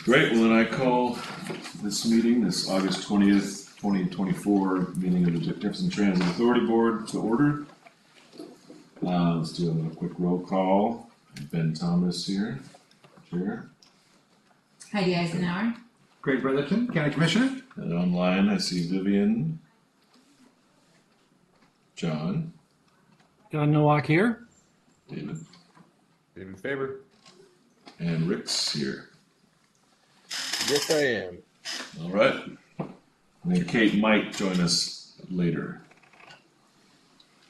Great, well then I call this meeting, this August 20th, 2024 meeting of the Jefferson Transit Authority Board to order. Let's do a quick roll call. Ben Thomas here, Chair. Heidi Eisenhower. Greg Brotherton, County Commissioner. And online I see Vivian, John, John Nowak here. David, David Faber. and Rick's here. Yes, I am. All right. And then Kate might join us later.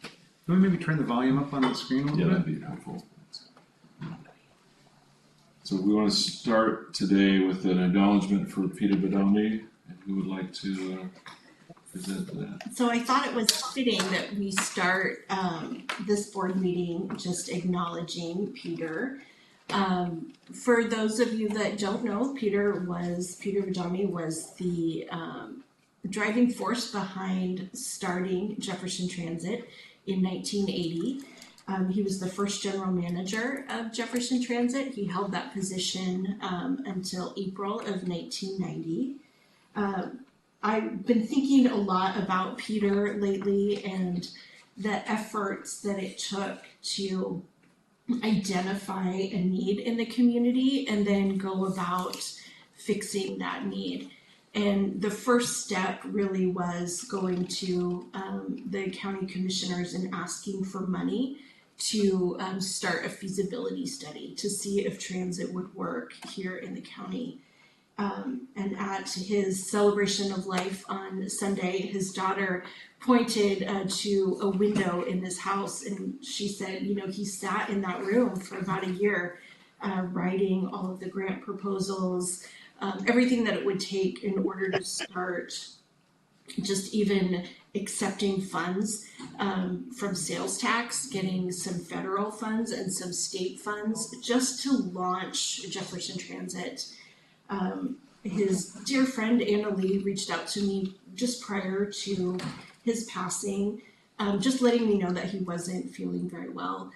Can we maybe turn the volume up on the screen a Yeah, little that'd bit? be helpful. So we want to start today with an acknowledgement for Peter Bedomi. And who would like to present that? So I thought it was fitting that we start this board meeting just acknowledging Peter. For those of you that don't know, Peter Bedomi was the driving force behind starting Jefferson Transit in 1980. He was the first general manager of Jefferson Transit. He held that position until April of 1990. I've been thinking a lot about Peter lately and the efforts that it took to identify a need in the community and then go about fixing that need. And the first step really was going to the county commissioners and asking for money to start a feasibility study to see if transit would work here in the county. And at his celebration of life on Sunday, his daughter pointed to a window in this house, and she said, you know, he sat in that room for about a year, writing all of the grant proposals, everything that it would take in order to start just even accepting funds from sales tax, getting some federal funds and some state funds just to launch Jefferson Transit. His dear friend Anna Lee reached out to me just prior to his passing, just letting me know that he wasn't feeling very well.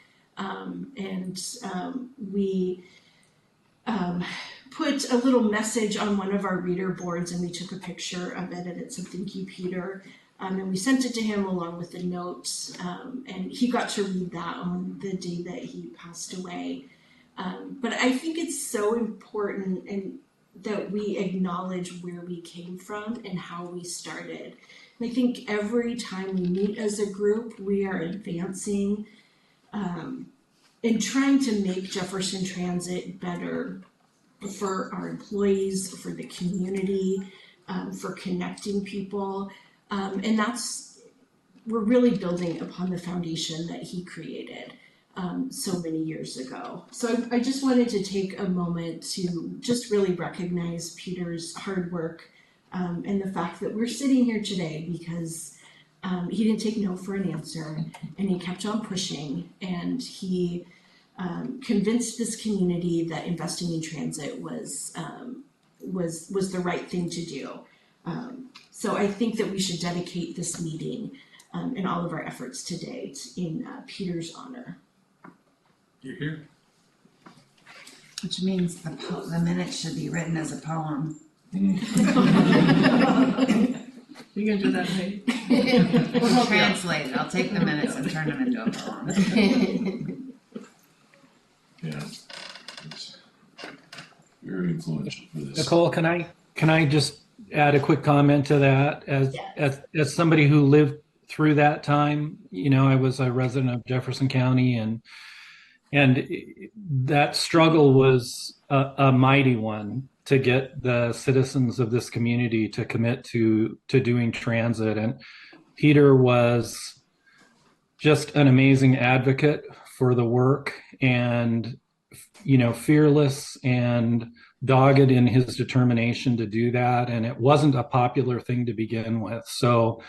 We put a little message on one of our reader boards, and we took a picture of it, and it said, "Thank you, Peter." And we sent it to him along with the notes, and he got to read that on the day that he passed away. But I think it's so important and that we acknowledge where we came from and how we started. And I think every time we meet as a group, we are advancing and trying to make Jefferson Transit better for our employees, for the community, for connecting people. And we're really building upon the foundation that he created so many years ago. So I just wanted to take a moment to just really recognize Peter's hard work and the fact that we're sitting here today because he didn't take no for an answer, and he kept on pushing, and he convinced this community that investing in transit was the right thing to do. So I think that we should dedicate this meeting and all of our efforts to date in Peter's honor. You're here. Which means the minutes should be written as a poem. You gonna do that, right? We'll translate it. I'll take the minutes and turn them into a poem. Yeah. It's very influential for this. Nicole, can I just add a quick comment to that? As somebody who lived through that time, you know, I was a resident of Jefferson County, and that struggle was a mighty one to get the citizens of this community to commit to doing transit. And Peter was just an amazing advocate for the work, and, you know, fearless and dogged in his determination to do that. And it wasn't a popular thing to begin with. So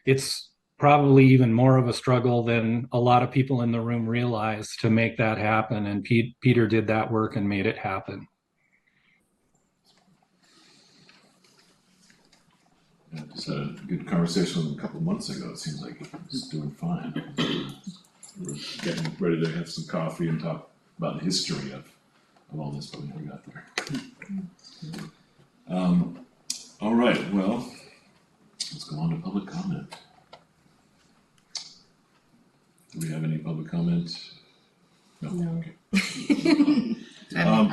it's probably even more of a struggle than a lot of people in the room realize to make that happen. And Peter did that work and made it happen. Yeah, just had a good conversation with him a couple of months ago. It seems like he's doing fine. We're getting ready to have some coffee and talk about the history of all this, but we never got there. All right, well, let's go on to public comment. Do we have any public comment? No. Okay.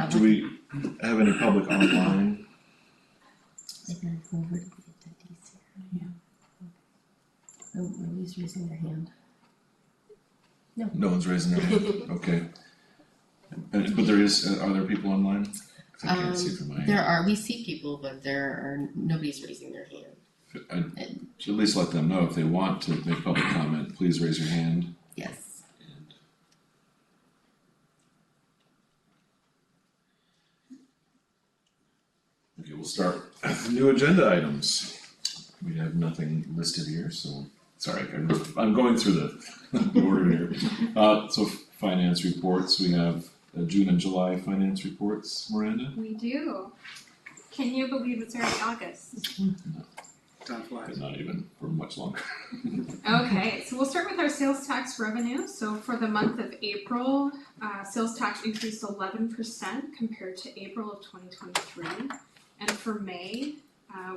Do we have any public online? Nobody's raising their hand. No one's raising their hand, okay. But there is, are there people online? 'Cause I can't see from my There are, we see people, but nobody's raising their hand. Should at least let them know if they want to make public comment, please raise your hand. Yes. And okay, we'll start with new agenda items. We have nothing listed here, so, sorry, I'm going through the order here. So finance reports, we have June and July finance reports, Miranda? We do. Can you believe it's already August? Time flies. Not even for much longer. Okay, so we'll start with our sales tax revenue. So for the month of April, sales tax increased 11% compared to April of 2023. And for May,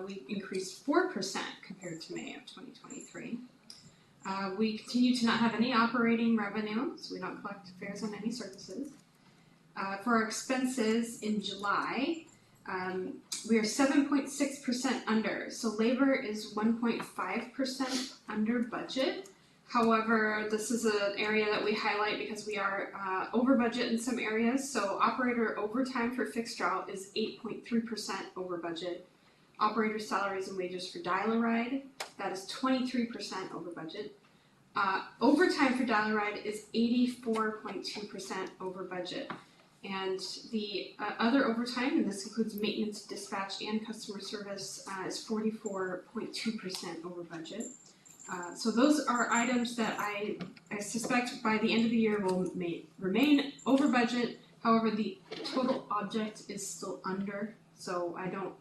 we increased 4% compared to May of 2023. We continue to not have any operating revenue, so we don't collect fares on any services. For our expenses in July, we are 7.6% under. So labor is 1.5% under budget. However, this is an area that we highlight because we are over budget in some areas. So operator overtime for fixed route is 8.3% over budget. Operator salaries and wages for Dial-A-Ride, that is 23% over budget. Overtime for Dial-A-Ride is 84.2% over budget. And the other overtime, and this includes maintenance, dispatch, and customer service, is 44.2% over budget. So those are items that I suspect by the end of the year will remain over budget. However, the total object is still under, so I don't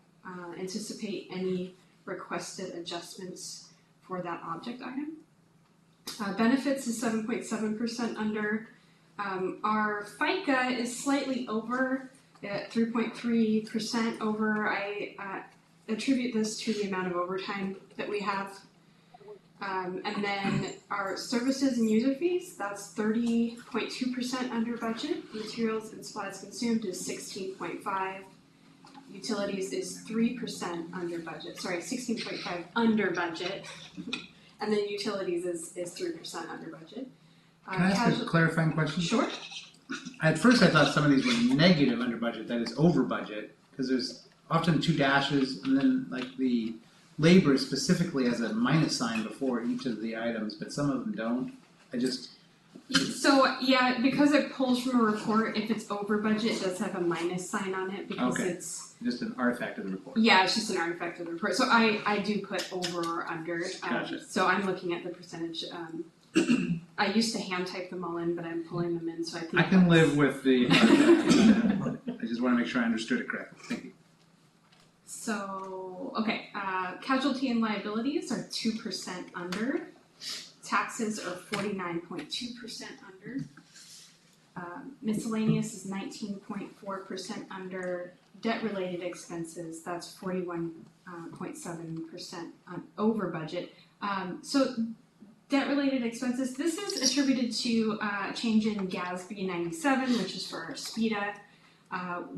anticipate any requested adjustments for that object item. Benefits is 7.7% under. Our FICA is slightly over at 3.3% over. I attribute this to the amount of overtime that we have. And then our services and user fees, that's 30.2% under budget. Materials and supplies consumed is 16.5%. Utilities is 3% under budget. Sorry, 16.5% under budget. And then utilities is 3% under budget. Can I ask a clarifying question? Sure. At first I thought some of these were negative under budget, that is over budget, because there's often two dashes, and then like the labor specifically has a minus sign before each of the items, but some of them don't. So yeah, because it pulls from a report, if it's over budget, it does have a minus sign on it because Okay. it's Just an artifact of the report. yeah, it's just an artifact of the report. So I do put over or under. Gotcha. So I'm looking at the percentage. I used to hand type them all in, but I'm pulling them in, so I think I can that's- live with the artifact. I just want to make sure I understood it correctly. Thank you. So okay, casualty and liabilities are 2% under. Taxes are 49.2% under. Miscellaneous is 19.4% under. Debt-related expenses, that's 41.7% over budget. So debt-related expenses, this is attributed to a change in GASB 97, which is for our SPIDA.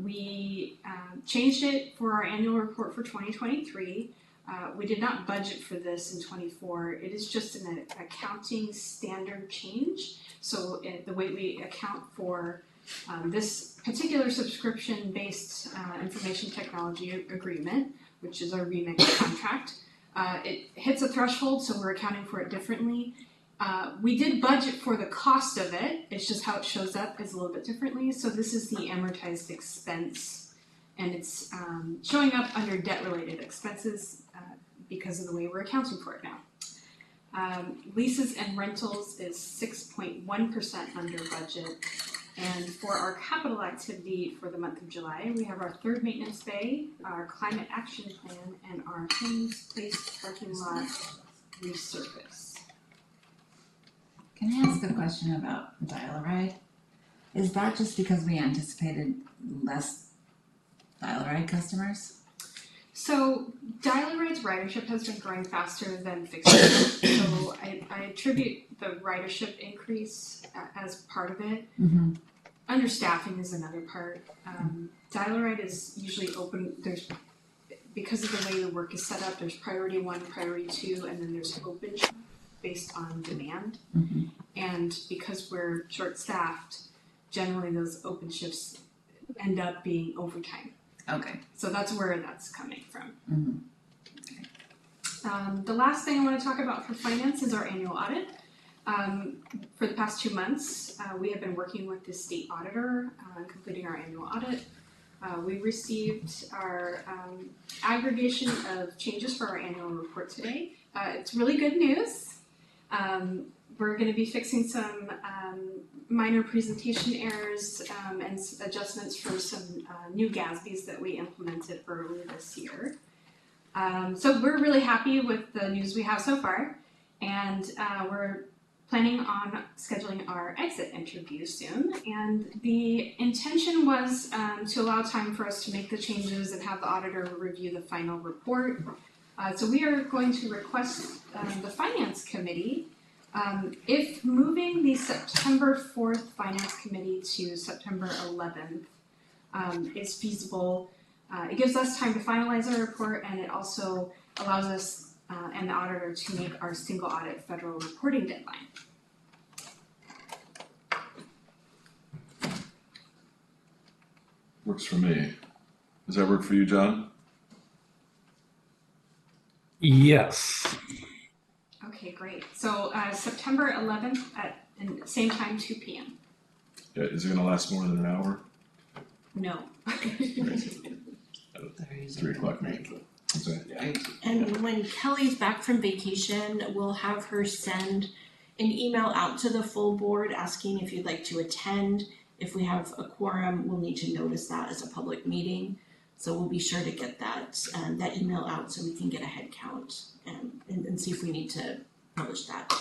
We changed it for our annual report for 2023. We did not budget for this in 24. It is just an accounting standard change. So the way we account for this particular subscription-based information technology agreement, which is our remix contract, it hits a threshold, so we're accounting for it differently. We did budget for the cost of it. It's just how it shows up is a little bit differently. So this is the amortized expense, and it's showing up under debt-related expenses because of the way we're accounting for it now. Leases and rentals is 6.1% under budget. And for our capital activity for the month of July, we have our third maintenance bay, our climate action plan, and our Haynes Place parking lot resurface. Can I ask a question about Dial-A-Ride? Is that just because we anticipated less Dial-A-Ride customers? So Dial-A-Ride's ridership has been growing faster than fixed ridership, so I attribute the ridership increase as part of it. Mm-hmm. Understaffing is another part. Dial-A-Ride is usually open. Because of the way the work is set up, there's priority 1, priority 2, and then there's open shift based on demand. Mm-hmm. And because we're short-staffed, generally those open shifts end up being overtime. Okay. So that's where that's coming from. Mm-hmm. The last thing I want to talk about for finance is our annual audit. For the past 2 months, we have been working with the state auditor on completing our annual audit. We received our aggregation of changes for our annual report today. It's really good news. We're going to be fixing some minor presentation errors and adjustments for some new GASBs that we implemented earlier this year. So we're really happy with the news we have so far, and we're planning on scheduling our exit interview soon. And the intention was to allow time for us to make the changes and have the auditor review the final report. So we are going to request the Finance Committee, if moving the September 4th Finance Committee to September 11th is feasible. It gives us time to finalize our report, and it also allows us and the auditor to make our single audit federal reporting deadline. Works for me. Does that work for you, John? Yes. Okay, great. So September 11th at the same time, 2 p.m. Yeah, is it gonna last more than an hour? No. 3 o'clock maybe. Okay. And when Kelly's back from vacation, we'll have her send an email out to the full board asking if you'd like to attend. If we have a quorum, we'll need to notice that as a public meeting. So we'll be sure to get that email out so we can get a head count and see if we need to publish that.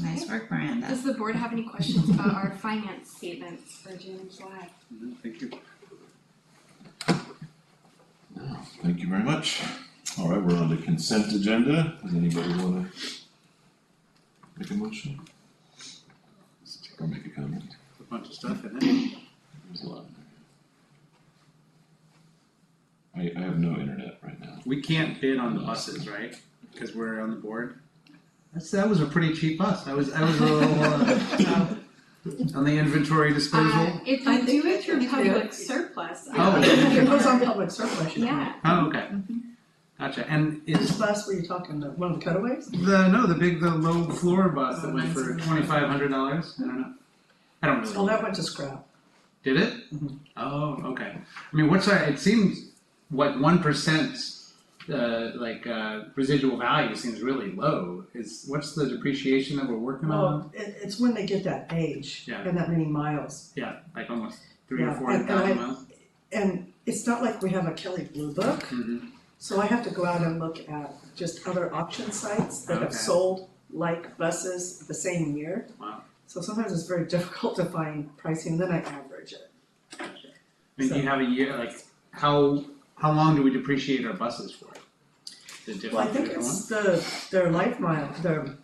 Nice work, Miranda. Does the board have any questions about our finance statements for June and July? No, thank you. Thank you very much. All right, we're on the consent agenda. Does anybody want to make a motion? Or make a comment? A bunch of stuff in it. There's a lot in there. I have no internet right now. We can't bid on the buses, right? Because we're on the board. That was a pretty cheap bus. I was a little on the inventory disposal. If I you think do it through you do public it. surplus. Oh. It goes on public surplus. you Yeah. Oh, okay. Gotcha. And know. Which it's bus were you talking about? One of the cutaways? the low floor bus that went for $2,500. I don't know. I don't really. Oh, that went to scrap. Did it? Mhm. Oh, okay. I mean, it seems what 1% residual value seems really low. What's the depreciation that we're working on? Well, it's when they get that age Yeah. and that many miles. Yeah, like almost 300 Yeah, or 400,000 miles. And it's not like we have a Kelly Blue Book, Mm-hmm. so I have to go out and look at just other auction sites that have Okay. sold like buses the same year. Wow. So sometimes it's very difficult to find pricing, then I average it. I mean, do you have a year, like, how long do we depreciate our buses for? The different, Well, I think different it's ones? their life mile, their,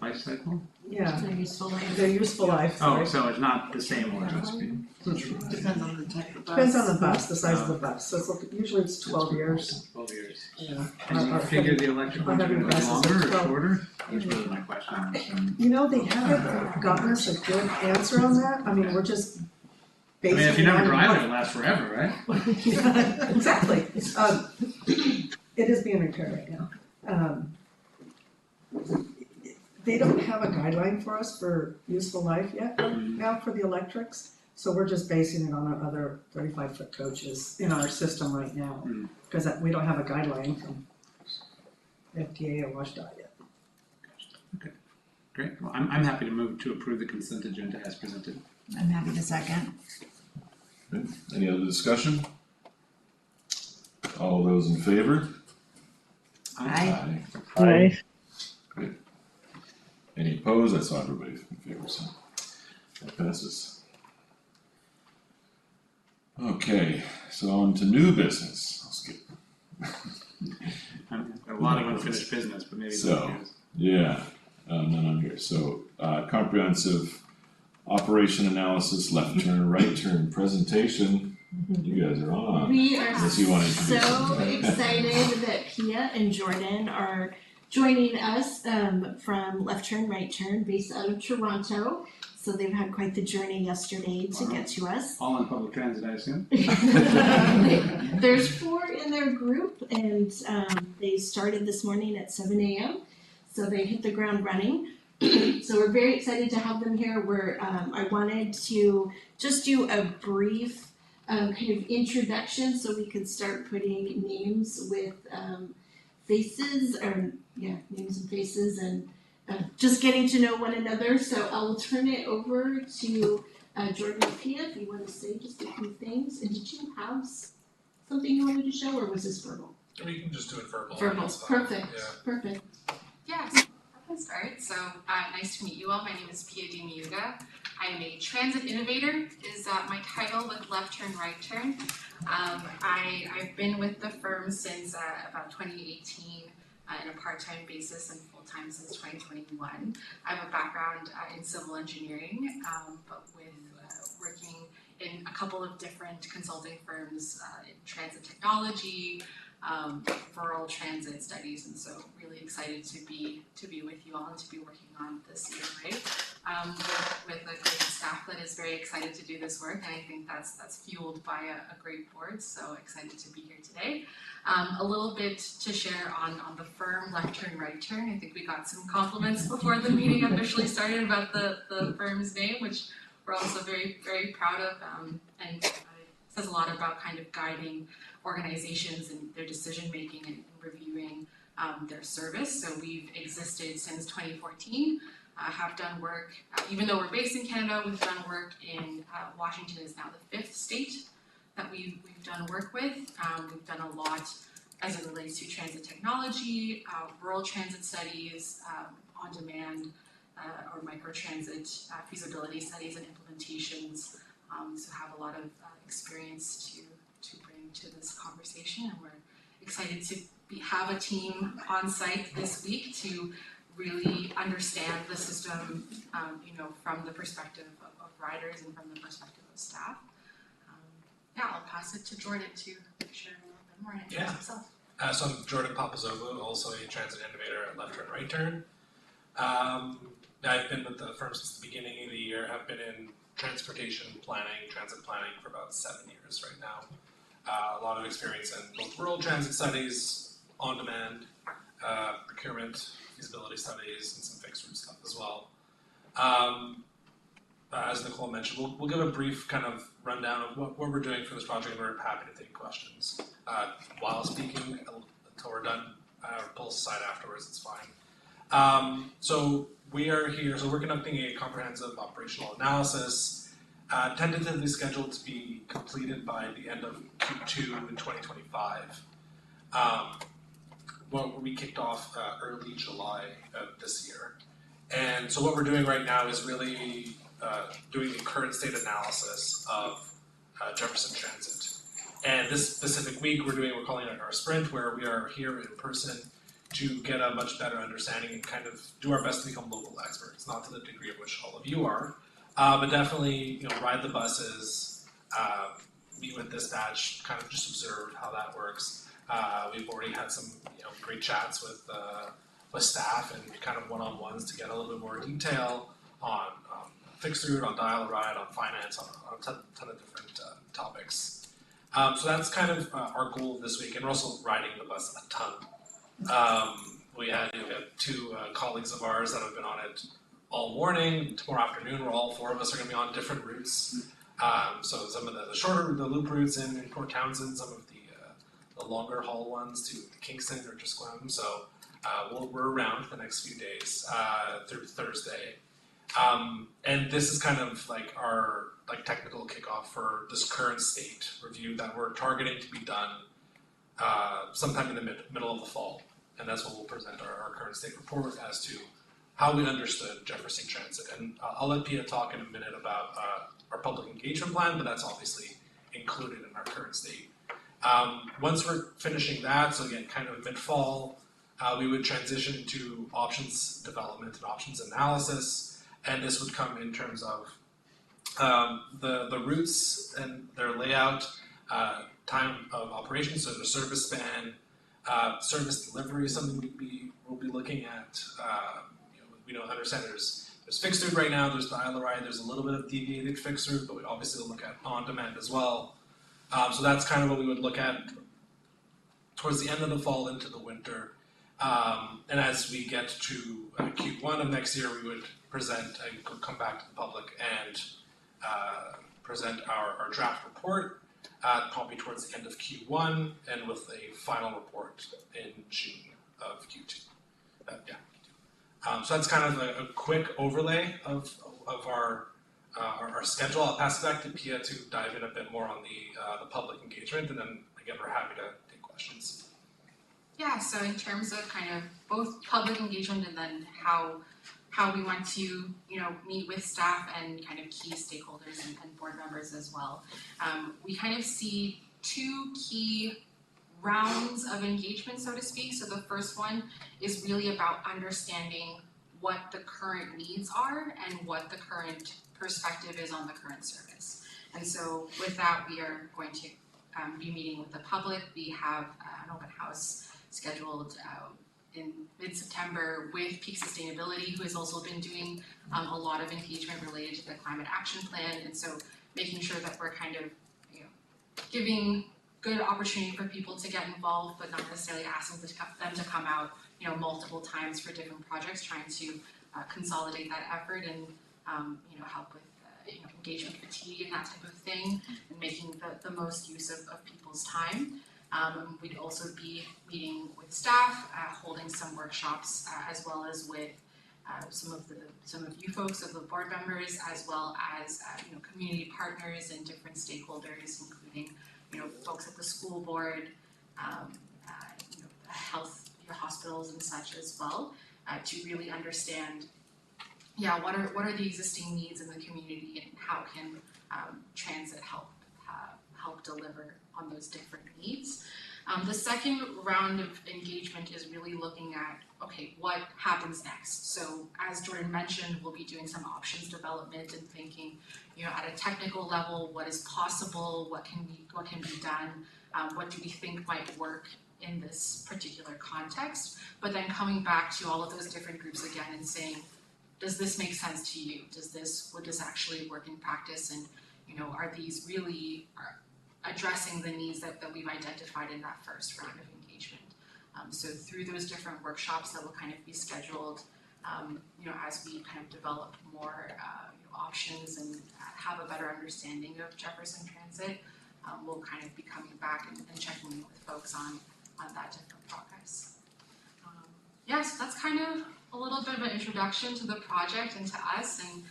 Life cycle? yeah, Their useful life. their useful life. Oh, sorry. so it's not the same order. Depends on the type of bus. Depends on the bus, the size of the bus, so usually it's 12 years. 12 years. Yeah. And you figure the electric ones are gonna be buses are longer or 12. shorter? That's really my question. You know, they haven't gotten us a good answer on that, I mean, we're just I basing mean, if you it never on drive it, what- it'll last forever, right? Yeah, exactly. It is being repaired right now. They don't have a guideline for us for useful life yet now for the electrics. So we're just basing it on our other 35-foot coaches in our system right now. Mm. Because we don't have a guideline from FDA or WashDOT yet. Great. Well, I'm happy to move to approve the consent agenda as presented. I'm happy to second. Good. Any other discussion? All those in favor? Aye. Great. Any opposed? I saw everybody in favor, so that passes. Okay, so on to new business. lot of unfinished business, but maybe So, none of yeah, none on here. So, comprehensive operation analysis, left turn, right turn, presentation. You guys are on. We are Unless you want to introduce so them. excited that Pia and Jordan are joining us from Left Turn, Right Turn, based out of Toronto. So they've had quite the journey yesterday to get to us. All on public transit, I assume. There's 4 in their group, and they started this morning at 7 a.m. So they hit the ground running. So we're very excited to have them here. I wanted to just do a brief kind of introduction so we could start putting names with faces, or names and faces, and just getting to know one another. So I'll turn it over to Jordan and Pia if you want to say just a few things. And did you have something you wanted to show, or was this verbal? We can just do it verbal. Verbal. That's fine. Perfect. Yeah. Perfect. Yeah, so I can start. So nice to meet you all. My name is Pia Di Miuga. I am a transit innovator, is my title with Left Turn, Right Turn. I've been with the firm since about 2018 on a part-time basis and full-time since 2021. I have a background in civil engineering, but with working in a couple of different consulting firms in transit technology, rural transit studies, and so really excited to be with you all and to be working on this ERA with a great staff that is very excited to do this work, and I think that's fueled by a great board. So excited to be here today. A little bit to share on the firm Left Turn, Right Turn. I think we got some compliments before the meeting officially started about the firm's name, which we're also very, very proud of, and it says a lot about kind of guiding organizations and their decision making and reviewing their service. So we've existed since 2014, have done work, even though we're based in Canada, we've done work in Washington is now the 5th state that we've done work with. We've done a lot as it relates to transit technology, rural transit studies, on demand or microtransit feasibility studies and implementations. So have a lot of experience to bring to this conversation, and we're excited to have a team on site this week to really understand the system, from the perspective of riders and from the perspective of staff. I'll pass it to Jordan to share a little bit more and introduce himself. So I'm Jordan Papazoglou, also a transit innovator at Left Turn, Right Turn. I've been with the firm since the beginning of the year. I've been in transportation planning, transit planning for about 7 years right now. A lot of experience in both rural transit studies, on-demand, procurement, feasibility studies, and some fixed route stuff as well. As Nicole mentioned, we'll give a brief kind of rundown of what we're doing for this project, and we're happy to take questions while speaking until we're done. Pull us aside afterwards, it's fine. So we are here, so we're conducting a comprehensive operational analysis, tentatively scheduled to be completed by the end of Q2 in 2025. We kicked off early July of this year. And so what we're doing right now is really doing the current state analysis of Jefferson Transit. And this specific week we're calling it our sprint, where we are here in person to get a much better understanding and kind of do our best to become local experts, not to the degree of which all of you are, but definitely ride the buses, meet with dispatch, kind of just observe how that works. We've already had some great chats with staff and kind of one-on-ones to get a little bit more detail on fixed route, on dial-a-ride, on finance, on a ton of different topics. So that's kind of our goal this week, and we're also riding the bus a ton. We had 2 colleagues of ours that have been on it all morning. Tomorrow afternoon, all 4 of us are going to be on different routes. So some of the shorter, the loop routes in Port Townsend, some of the longer haul ones to Kingston or Gisquam. So we're around the next few days through Thursday. And this is kind of like our technical kickoff for this current state review that we're targeting to be done sometime in the middle of the fall. And that's when we'll present our current state report as to how we understood Jefferson Transit. And I'll let Pia talk in a minute about our public engagement plan, but that's obviously included in our current state. Once we're finishing that, so again, kind of mid-fall, we would transition to options development and options analysis, and this would come in terms of the routes and their layout, time of operation, so the service span, service delivery is something we'll be looking at. We don't understand there's fixed route right now, there's dial a ride, there's a little bit of deviated fixed route, but we obviously will look at on demand as well. So that's kind of what we would look at towards the end of the fall into the winter. And as we get to Q1 of next year, we would present and come back to the public and present our draft report, probably towards the end of Q1, and with a final report in June of Q2. So that's kind of a quick overlay of our schedule. I'll pass it back to Pia to dive in a bit more on the public engagement, and then again, we're happy to take questions. Yeah, so in terms of kind of both public engagement and then how we want to, meet with staff and kind of key stakeholders and board members as well. We kind of see two key rounds of engagement, so to speak. So the first one is really about understanding what the current needs are and what the current perspective is on the current service. And so with that, we are going to be meeting with the public. We have an open house scheduled in mid-September with Peak Sustainability, who has also been doing a lot of engagement related to the climate action plan. And so making sure that we're kind of, giving good opportunity for people to get involved, but not necessarily asking them to come out, multiple times for different projects, trying to consolidate that effort and, help with, engagement fatigue and that type of thing, and making the most use of people's time. We'd also be meeting with staff, holding some workshops, as well as with some of you folks, of the board members, as well as community partners and different stakeholders, including folks at the school board, health, your hospitals and such as well, to really understand, what are the existing needs in the community and how can transit help deliver on those different needs. The second round of engagement is really looking at, what happens next? So as Jordan mentioned, we'll be doing some options development and thinking, at a technical level, what is possible, what can be done, what do we think might work in this particular context, but then coming back to all of those different groups again and saying, does this make sense to you? Would this actually work in practice? And, are these really addressing the needs that we've identified in that first round of engagement? So through those different workshops that will kind of be scheduled, as we kind of develop more options and have a better understanding of Jefferson Transit, we'll kind of be coming back and checking in with folks on that different progress. So that's kind of a little bit of an introduction to the project and to us, and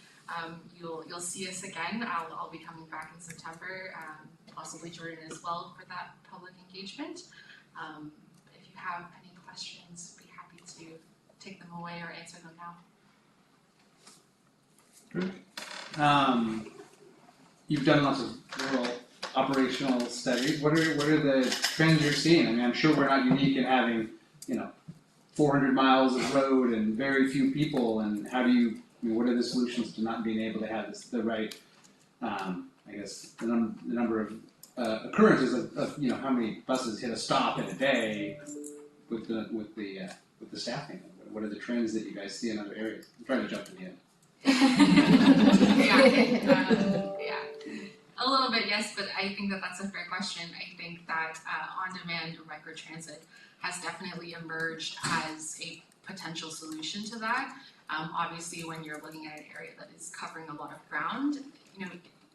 you'll see us again. I'll be coming back in September, possibly Jordan as well for that public engagement. If you have any questions, I'd be happy to take them away or answer them now. You've done lots of rural operational studies. What are the trends you're seeing? I mean, I'm sure we're not unique in having, 400 miles of road and very few people. And what are the solutions to not being able to have the right, the number of occurrences of how many buses hit a stop in a day with the staffing? What are the trends that you guys see in other areas? I'm trying to jump in the end. A little bit, yes, but I think that's a fair question. I think that on-demand or microtransit has definitely emerged as a potential solution to that. Obviously, when you're looking at an area that is covering a lot of ground, it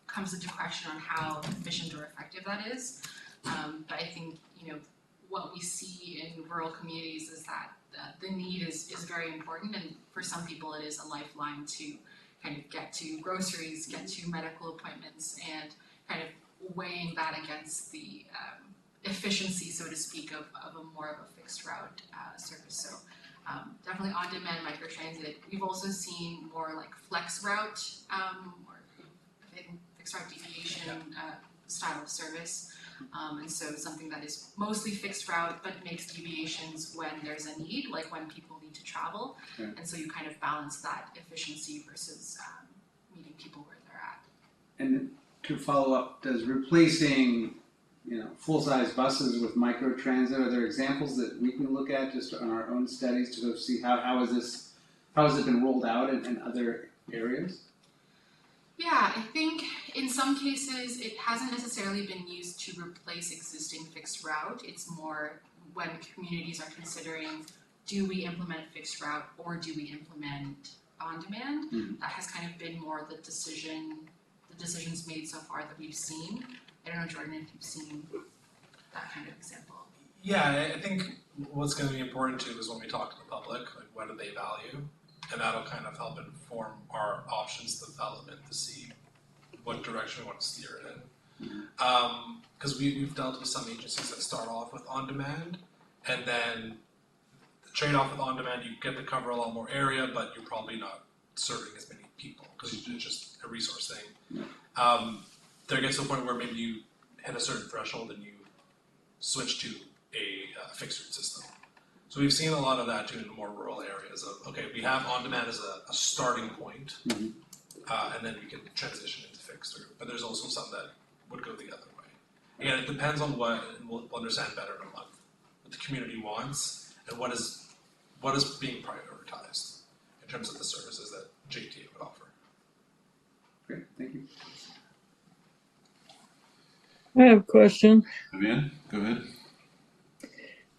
comes into question on how efficient or effective that is. But I think, what we see in rural communities is that the need is very important, and for some people it is a lifeline to kind of get to groceries, get to medical appointments, and kind of weighing that against the efficiency, so to speak, of a more of a fixed route service. So definitely on-demand microtransit. We've also seen more like flex route or fixed route deviation style of service. And so something that is mostly fixed route but makes deviations when there's a need, like when people need to travel. Okay. And so you kind of balance that efficiency versus meeting people where they're at. And to follow up, does replacing, full-size buses with micro transit, are there examples that we can look at just on our own studies to go see how has it been rolled out in other areas? Yeah, I think in some cases it hasn't necessarily been used to replace existing fixed route. It's more when communities are considering, do we implement fixed route or do we implement on demand? That has kind of been more the decisions made so far that we've seen. I don't know, Jordan, if you've seen that kind of example. Yeah, I think what's going to be important too is when we talk to the public, like what do they value? And that'll kind of help inform our options development to see what direction we want to steer it in. Because we've dealt with some agencies that start off with on-demand, and then the trade-off with on-demand, you get to cover a lot more area, but you're probably not serving as many people because it's just a resource thing. There gets to a point where maybe you hit a certain threshold and you switch to a fixed route system. So we've seen a lot of that too in the more rural areas of, okay, we have on-demand as a starting point, and then we can transition into fixed route. But there's also some that would go the other way. Again, it depends on what, and we'll understand better in a month, what the community wants and what is being prioritized in terms of the services that JTA would offer. Great, thank you. I have a question. Vivian, go ahead.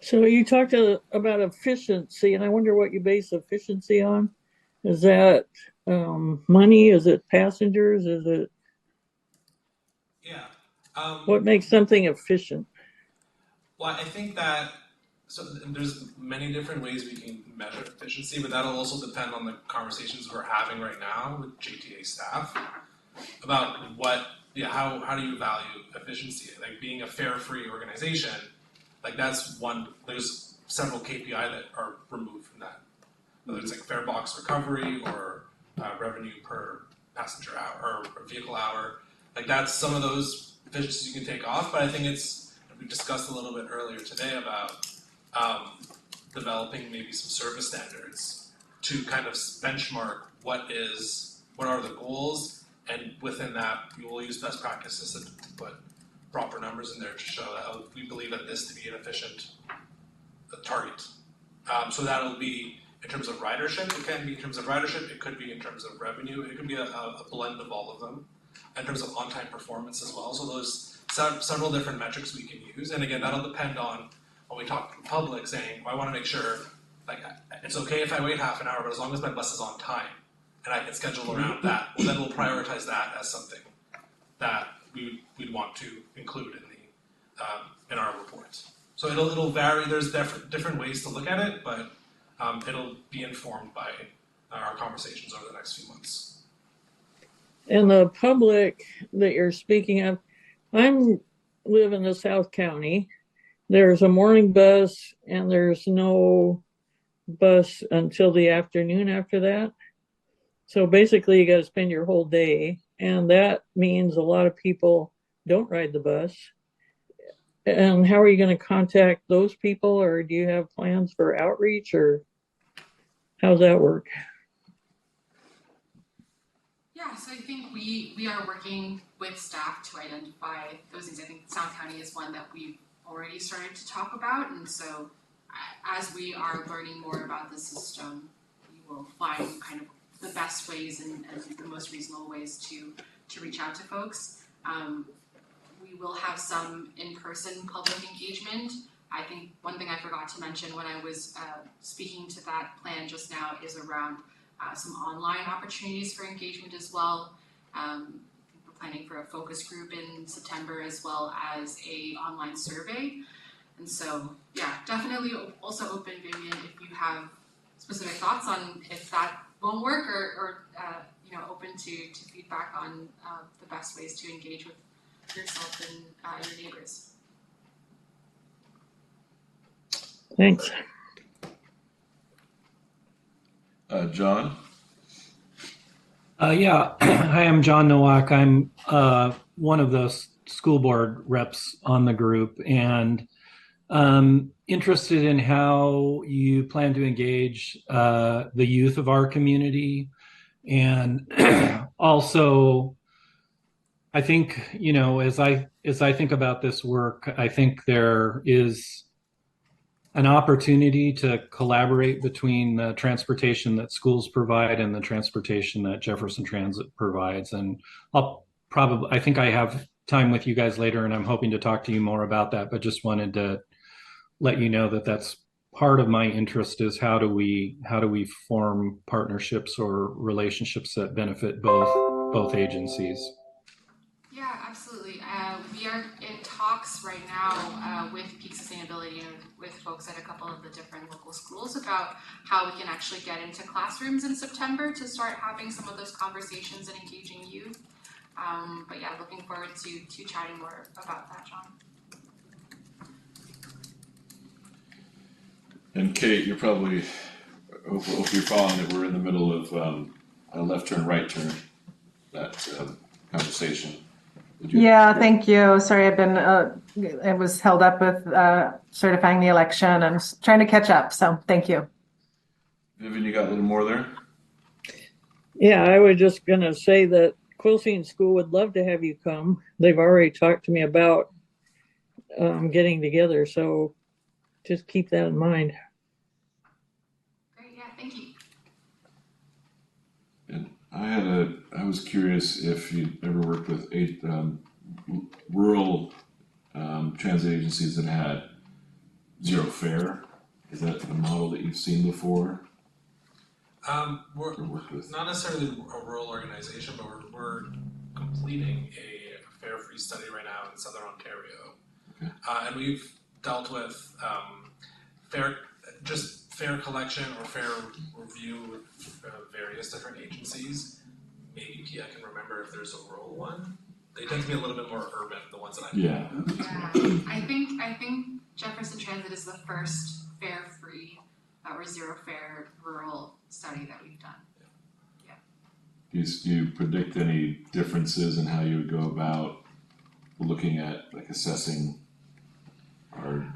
So you talked about efficiency, and I wonder what you base efficiency on. Is that money? Is it passengers? Is it? Yeah. What makes something efficient? Well, I think that there's many different ways we can measure efficiency, but that'll also depend on the conversations we're having right now with JTA staff about how do you value efficiency? Like being a fare free organization, like that's one, there's several KPI that are removed from that. Whether it's like fare box recovery or revenue per passenger hour or vehicle hour. Like that's some of those efficiencies you can take off, but I think we discussed a little bit earlier today about developing maybe some service standards to kind of benchmark what are the goals, and within that we will use best practices to put proper numbers in there to show that we believe that this to be an efficient target. So that'll be in terms of ridership, it can be in terms of ridership, it could be in terms of revenue, it could be a blend of all of them. In terms of on-time performance as well, so those several different metrics we can use, and again that'll depend on when we talk to the public saying, I want to make sure like it's okay if I wait half an hour, but as long as my bus is on time and I can schedule around that, well then we'll prioritize that as something that we'd want to include in our reports. So it'll vary. There's different ways to look at it, but it'll be informed by our conversations over the next few months. And the public that you're speaking of, I live in the South County. There's a morning bus and there's no bus until the afternoon after that. So basically you got to spend your whole day, and that means a lot of people don't ride the bus. And how are you going to contact those people, or do you have plans for outreach, or how's that work? Yeah, so I think we are working with staff to identify those things. I think South County is one that we've already started to talk about, and so as we are learning more about the system, we will find kind of the best ways and the most reasonable ways to reach out to folks. We will have some in-person public engagement. I think one thing I forgot to mention when I was speaking to that plan just now is around some online opportunities for engagement as well. We're planning for a focus group in September as well as a online survey. And so, yeah, definitely also open, Vivian, if you have specific thoughts on if that won't work, or open to feedback on the best ways to engage with yourself and your neighbors. Thanks. John? Yeah, hi, I'm John Nowak. I'm one of the school board reps on the group, and interested in how you plan to engage the youth of our community. And also, I think, as I think about this work, I think there is an opportunity to collaborate between the transportation that schools provide and the transportation that Jefferson Transit provides. And I think I have time with you guys later, and I'm hoping to talk to you more about that, but just wanted to let you know that that's part of my interest, is how do we form partnerships or relationships that benefit both agencies. Yeah, absolutely. We are in talks right now with Peak Sustainability and with folks at a couple of the different local schools about how we can actually get into classrooms in September to start having some of those conversations and engaging youth. But yeah, looking forward to chatting more about that, John. And Kate, you're probably, if you're following it, we're in the middle of a left turn, right turn, that conversation. Yeah, thank you. Sorry, I was held up with certifying the election and trying to catch up. So thank you. Vivian, you got a little more there? Yeah, I was just going to say that Quilcene School would love to have you come. They've already talked to me about getting together. So just keep that in mind. Great, yeah, thank you. And I was curious if you ever worked with rural transit agencies that had zero fare. Is that a model that you've seen before? We're not necessarily a rural organization, but we're completing a fare-free study right now in Southern Ontario. Okay. And we've dealt with fare collection or fare review with various different agencies. Maybe I can remember if there's a rural one. They tend to be a little bit more urban, the ones that I've Yeah, I think Jefferson Transit is the first fare-free or zero fare rural study that we've done. Do you predict any differences in how you would go about looking at, like, assessing our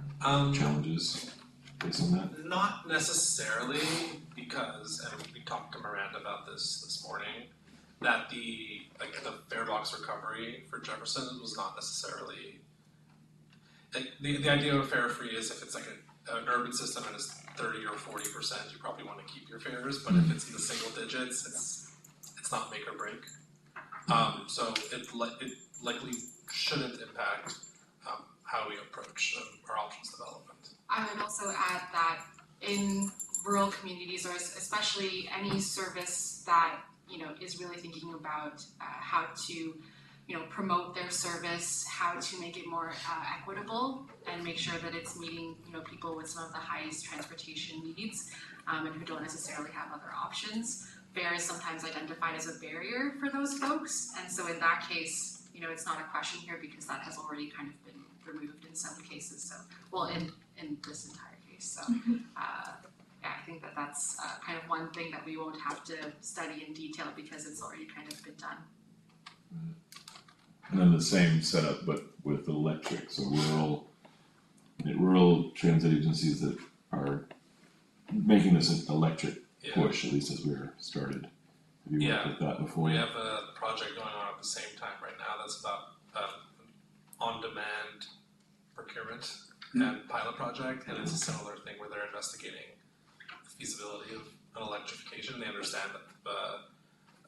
challenges based on that? Not necessarily, because, and we talked to Miranda about this morning, that the fare box recovery for Jefferson was not necessarily, the idea of fare free is if it's like an urban system and it's 30 or 40%, you probably want to keep your fares, but if it's in the single digits, it's not make or break. So it likely shouldn't impact how we approach our options development. I would also add that in rural communities, or especially any service that is really thinking about how to promote their service, how to make it more equitable, and make sure that it's meeting people with some of the highest transportation needs and who don't necessarily have other options. Fare is sometimes identified as a barrier for those folks, and so in that case, it's not a question here because that has already kind of been removed in some cases. So, well, in this entire case. So, yeah, I think that's kind of one thing that we won't have to study in detail because it's already kind of been done. And then the same setup, but with electric. So rural transit agencies that are making this an electric push, at least as we were started. Have you worked with that before? We have a project going on at the same time right now that's about on-demand procurement and pilot project, and it's a similar thing where they're investigating the feasibility of an electrification. They understand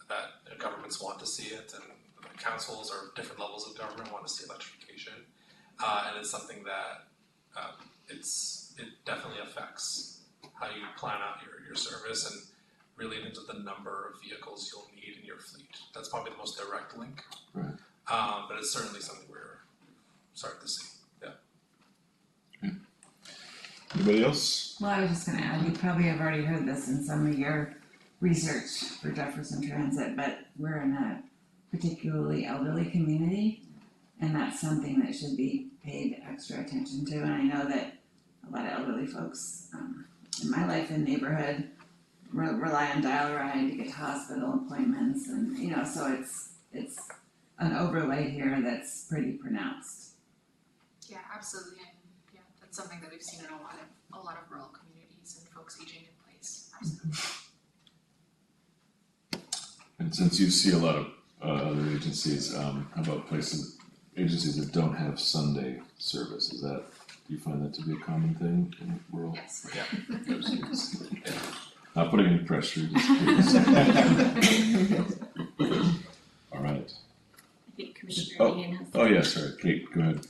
that governments want to see it, and councils or different levels of government want to see electrification, and it's something that it definitely affects how you plan out your service and really into the number of vehicles you'll need in your fleet. That's probably the most direct link, right. But it's certainly something we're starting to see. Yeah. Anybody else? Well, I was just going to add, you probably have already heard this in some of your research for Jefferson Transit, but we're in a particularly elderly community, and that's something that should be paid extra attention to. And I know that a lot of elderly folks in my life and neighborhood rely on Dial-A-Ride to get to hospital appointments, and so it's an overlay here that's pretty pronounced. Yeah, absolutely. And yeah, that's something that we've seen in a lot of rural communities and folks aging in place. Absolutely. And since you see a lot of other agencies, how about agencies that don't have Sunday service? Do you find that to be a common thing in rural? Yes. Yeah. Not putting any pressure, just curious. All right. I think Commissioner Ian has. Oh yeah, sorry, Kate, go ahead.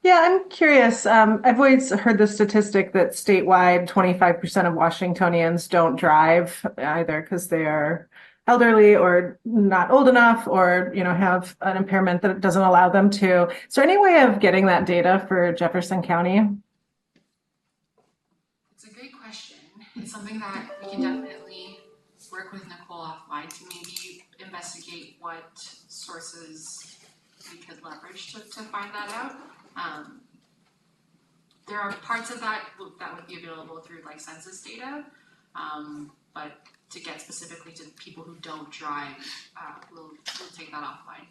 Yeah, I'm curious. I've always heard the statistic that statewide 25% of Washingtonians don't drive either because they are elderly or not old enough or, have an impairment that doesn't allow them to. Is there any way of getting that data for Jefferson County? It's a great question. It's something that we can definitely work with Nicole offline to maybe investigate what sources we could leverage to find that out. There are parts of that would be available through like census data, but to get specifically to people who don't drive, we'll take that offline.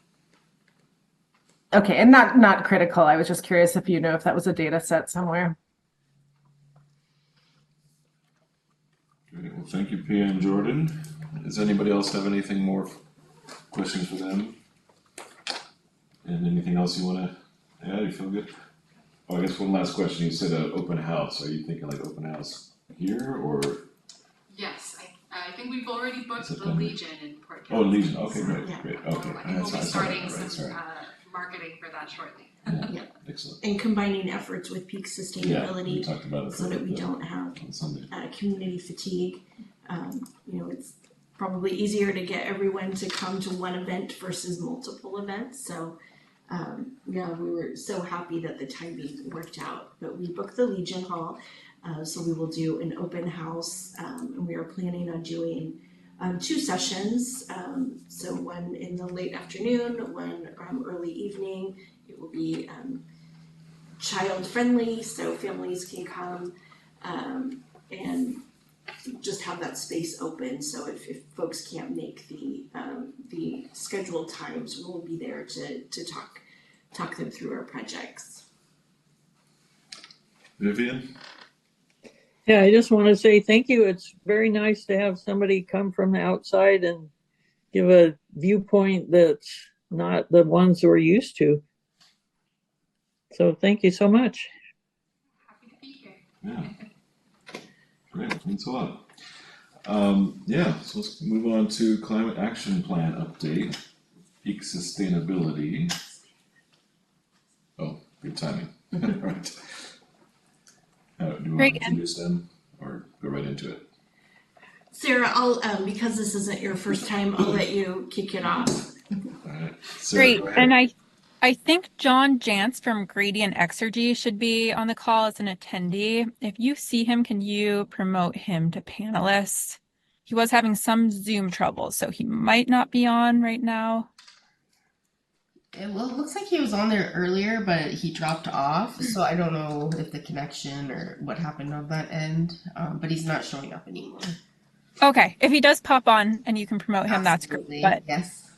Okay, and not critical. I was just curious if if that was a data set somewhere. Great. Well, thank you, Pia and Jordan. Does anybody else have anything more questions for them? And anything else you want to add? You feel good? Oh, I guess one last question. You said open house. Are you thinking like open house here or? Yes, I think we've already booked the Legion in Port Oh, County. Legion. Okay, great, great. Okay. I think we'll be starting some marketing for that shortly. Yeah. Excellent. And combining efforts with peak Yeah, sustainability we talked about it so that we don't have on Sunday. community fatigue. It's probably easier to get everyone to come to one event versus multiple events. So, we were so happy that the timing worked out. But we booked the Legion Hall, so we will do an open house, and we are planning on doing 2 sessions. So one in the late afternoon, one early evening. It will be child friendly, so families can come and just have that space open. So if folks can't make the scheduled times, we'll be there to talk them through our projects. Vivian? Yeah, I just want to say thank you. It's very nice to have somebody come from the outside and give a viewpoint that's not the ones we're used to. So thank you so much. Happy to be here. Yeah. Great. Thanks a lot. So let's move on to climate action plan update. Peak sustainability. Oh, good timing. Right. Do you want to introduce them or go right into it? Sarah, I'll because this isn't your first time, I'll let you kick it off. All right. Sarah, Great. And I think John Jantz from Gradient Exergy should be on the call as an attendee. If you see him, can you promote him to panelist? He was having some Zoom trouble, so he might not be on right now. It looks like he was on there earlier, but he dropped off. So I don't know if the connection or what happened on that end. But he's not showing up anymore. Okay, if he does pop on and you can promote him, Absolutely. That's great. But yes.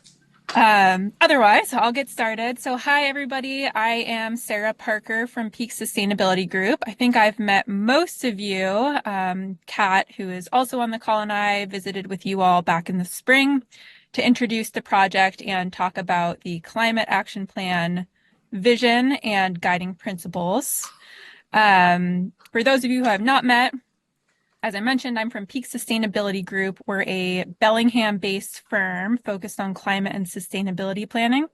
Otherwise, I'll get started. So hi, everybody. I am Sarah Parker from Peak Sustainability Group. I think I've met most of you. Kat, who is also on the call, and I visited with you all back in the spring to introduce the project and talk about the Climate Action Plan vision and guiding principles. For those of you who have not met, as I mentioned, I'm from Peak Sustainability Group. We're a Bellingham-based firm focused on climate and sustainability planning.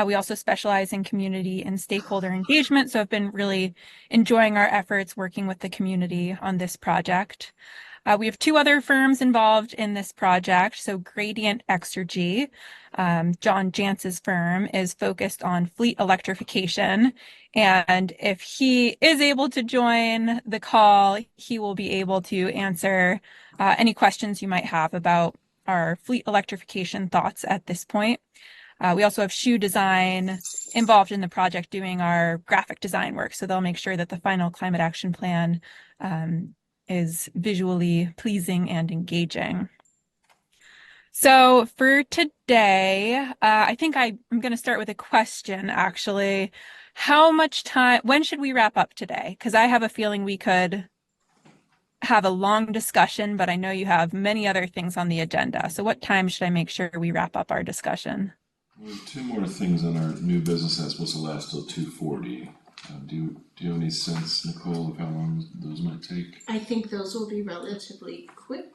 We also specialize in community and stakeholder engagement, so I've been really enjoying our efforts working with the community on this project. We have 2 other firms involved in this project. So Gradient Exergy, John Jantz's firm, is focused on fleet electrification. And if he is able to join the call, he will be able to answer any questions you might have about our fleet electrification thoughts at this point. We also have Shoe Design involved in the project doing our graphic design work. So they'll make sure that the final climate action plan is visually pleasing and engaging. So for today, I think I'm going to start with a question, actually. How much time, when should we wrap up today? Because I have a feeling we could have a long discussion, but I know you have many other things on the agenda. So what time should I make sure we wrap up our discussion? We have two more things on our new business that's supposed to last till 2:40. Do you have any sense, Nicole, of how long those might take? I think those will be relatively quick.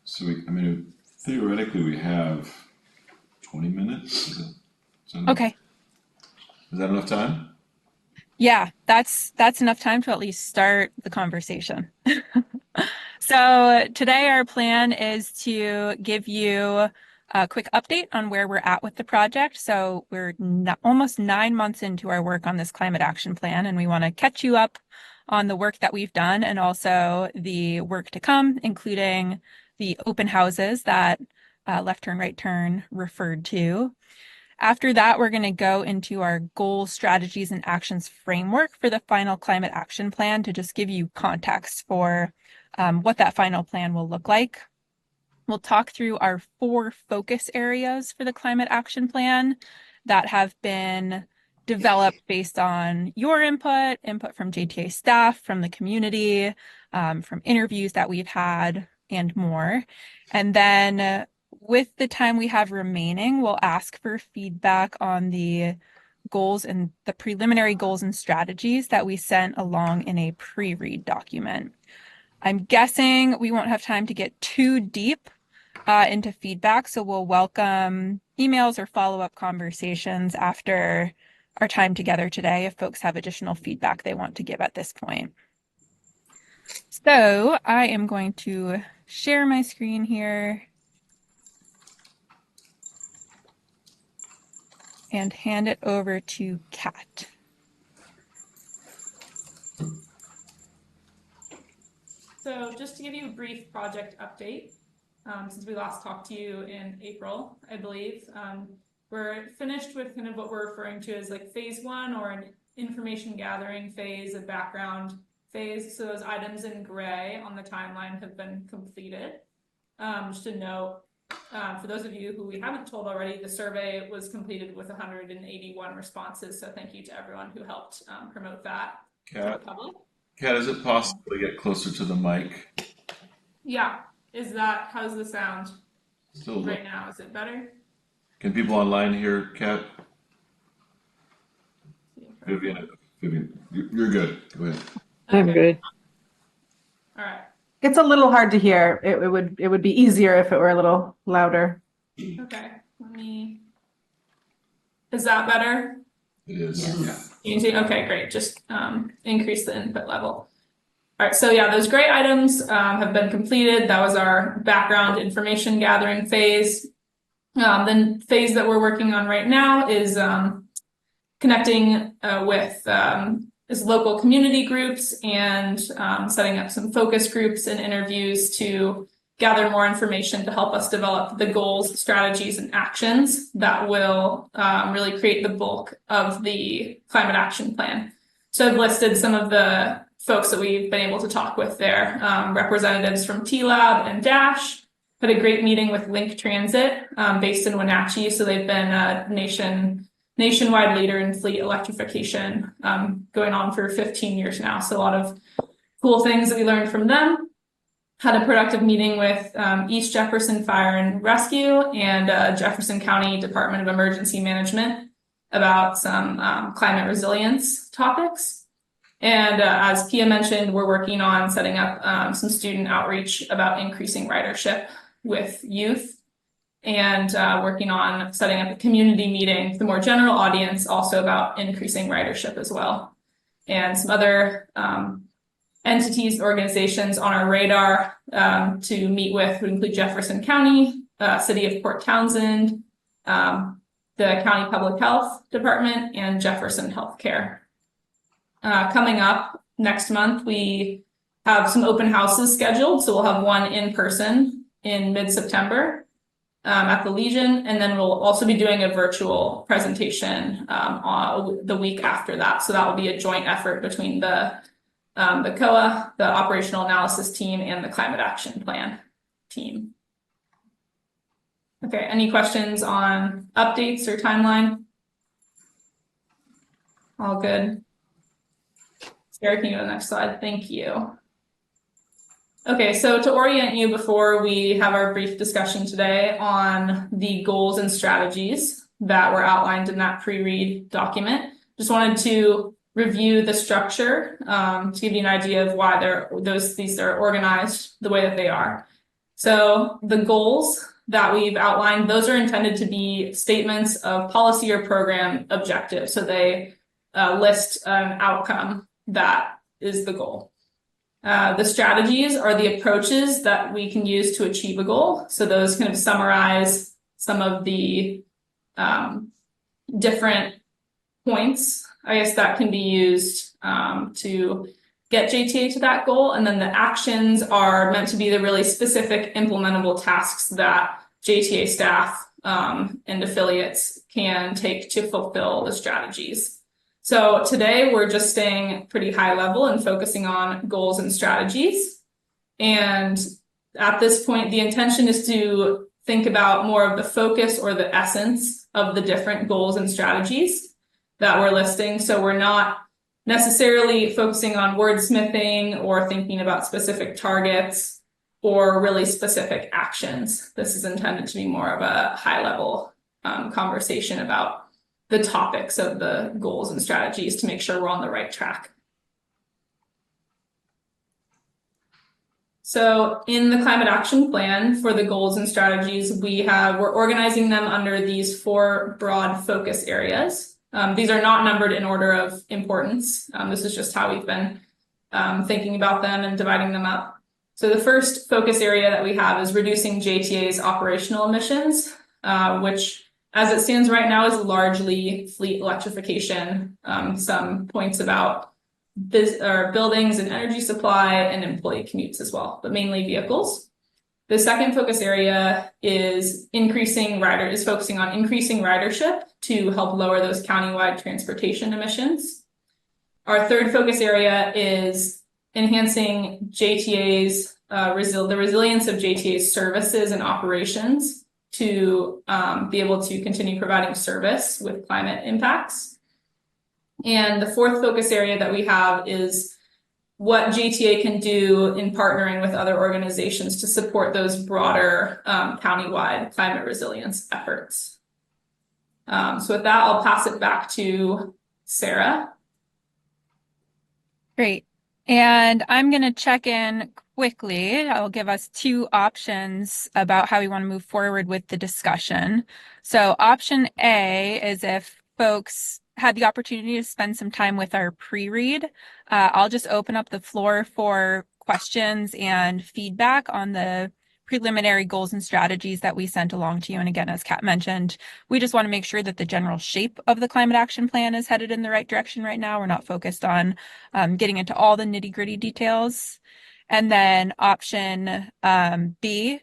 So theoretically we have 20 minutes. Is that Okay. Is that enough time? Yeah, that's enough time to at least start the conversation. So today our plan is to give you a quick update on where we're at with the project. So we're almost 9 months into our work on this climate action plan, and we want to catch you up on the work that we've done and also the work to come, including the open houses that Left Turn, Right Turn referred to. After that, we're going to go into our goals, strategies, and actions framework for the final climate action plan to just give you context for what that final plan will look like. We'll talk through our 4 focus areas for the climate action plan that have been developed based on your input from JTA staff, from the community, from interviews that we've had, and more. And then with the time we have remaining, we'll ask for feedback on the goals and the preliminary goals and strategies that we sent along in a pre-read document. I'm guessing we won't have time to get too deep into feedback, so we'll welcome emails or follow-up conversations after our time together today if folks have additional feedback they want to give at this point. So I am going to share my screen here and hand it over to Kat. So just to give you a brief project update, since we last talked to you in April, I believe, we're finished with kind of what we're referring to as like phase 1 or an information gathering phase, a background phase. So those items in gray on the timeline have been completed. Just a note, for those of you who we haven't told already, the survey was completed with 181 responses. So thank you to everyone who helped promote that to the public. Kat, is it possible to get closer to the mic? Yeah. How's the sound Still right now? Is it better? Can people online hear Kat? Vivian, you're good. Go ahead. I'm good. All right. It's a little hard to hear. It would be easier if it were a little louder. Okay. Is that better? It is. Yes. Yeah. Okay, great. Just increase the input level. All right, so yeah, those gray items have been completed. That was our background information gathering phase. The phase that we're working on right now is connecting with local community groups and setting up some focus groups and interviews to gather more information to help us develop the goals, strategies, and actions that will really create the bulk of the climate action plan. So I've listed some of the folks that we've been able to talk with there, representatives from TLAB and Dash. Had a great meeting with Link Transit based in Wenatchee. So they've been a nationwide leader in fleet electrification going on for 15 years now. So a lot of cool things that we learned from them. Had a productive meeting with East Jefferson Fire and Rescue and Jefferson County Department of Emergency Management about some climate resilience topics. And as Pia mentioned, we're working on setting up some student outreach about increasing ridership with youth and working on setting up a community meeting for the more general audience, also about increasing ridership as well. And some other entities, organizations on our radar to meet with would include Jefferson County, City of Port Townsend, the County Public Health Department, and Jefferson Healthcare. Coming up next month, we have some open houses scheduled. So we'll have one in person in mid-September at the Legion. And then we'll also be doing a virtual presentation on the week after that. So that will be a joint effort between the COA, the operational analysis team, and the climate action plan team. Okay, any questions on updates or timeline? All good. Sarah, can you go to the next slide? Thank you. Okay, so to orient you before we have our brief discussion today on the goals and strategies that were outlined in that pre-read document, just wanted to review the structure to give you an idea of why these are organized the way that they are. So the goals that we've outlined, those are intended to be statements of policy or program objectives. So they list an outcome that is the goal. The strategies are the approaches that we can use to achieve a goal. So those kind of summarize some of the different points, I guess, that can be used to get JTA to that goal. And then the actions are meant to be the really specific implementable tasks that JTA staff and affiliates can take to fulfill the strategies. So today we're just staying pretty high level and focusing on goals and strategies. And at this point, the intention is to think about more of the focus or the essence of the different goals and strategies that we're listing. So we're not necessarily focusing on wordsmithing or thinking about specific targets or really specific actions. This is intended to be more of a high level conversation about the topics of the goals and strategies to make sure we're on the right track. So in the climate action plan for the goals and strategies, we're organizing them under these 4 broad focus areas. These are not numbered in order of importance. This is just how we've been thinking about them and dividing them up. So the first focus area that we have is reducing JTA's operational emissions, which as it stands right now is largely fleet electrification, some points about buildings and energy supply and employee commutes as well, but mainly vehicles. The second focus area is focusing on increasing ridership to help lower those countywide transportation emissions. Our third focus area is enhancing JTA's the resilience of JTA's services and operations to be able to continue providing service with climate impacts. And the fourth focus area that we have is what JTA can do in partnering with other organizations to support those broader countywide climate resilience efforts. So with that, I'll pass it back to Sarah. Great. And I'm going to check in quickly. I'll give us 2 options about how we want to move forward with the discussion. So option A is if folks had the opportunity to spend some time with our pre-read. I'll just open up the floor for questions and feedback on the preliminary goals and strategies that we sent along to you. And again, as Kat mentioned, we just want to make sure that the general shape of the climate action plan is headed in the right direction right now. We're not focused on getting into all the nitty-gritty details. And then option B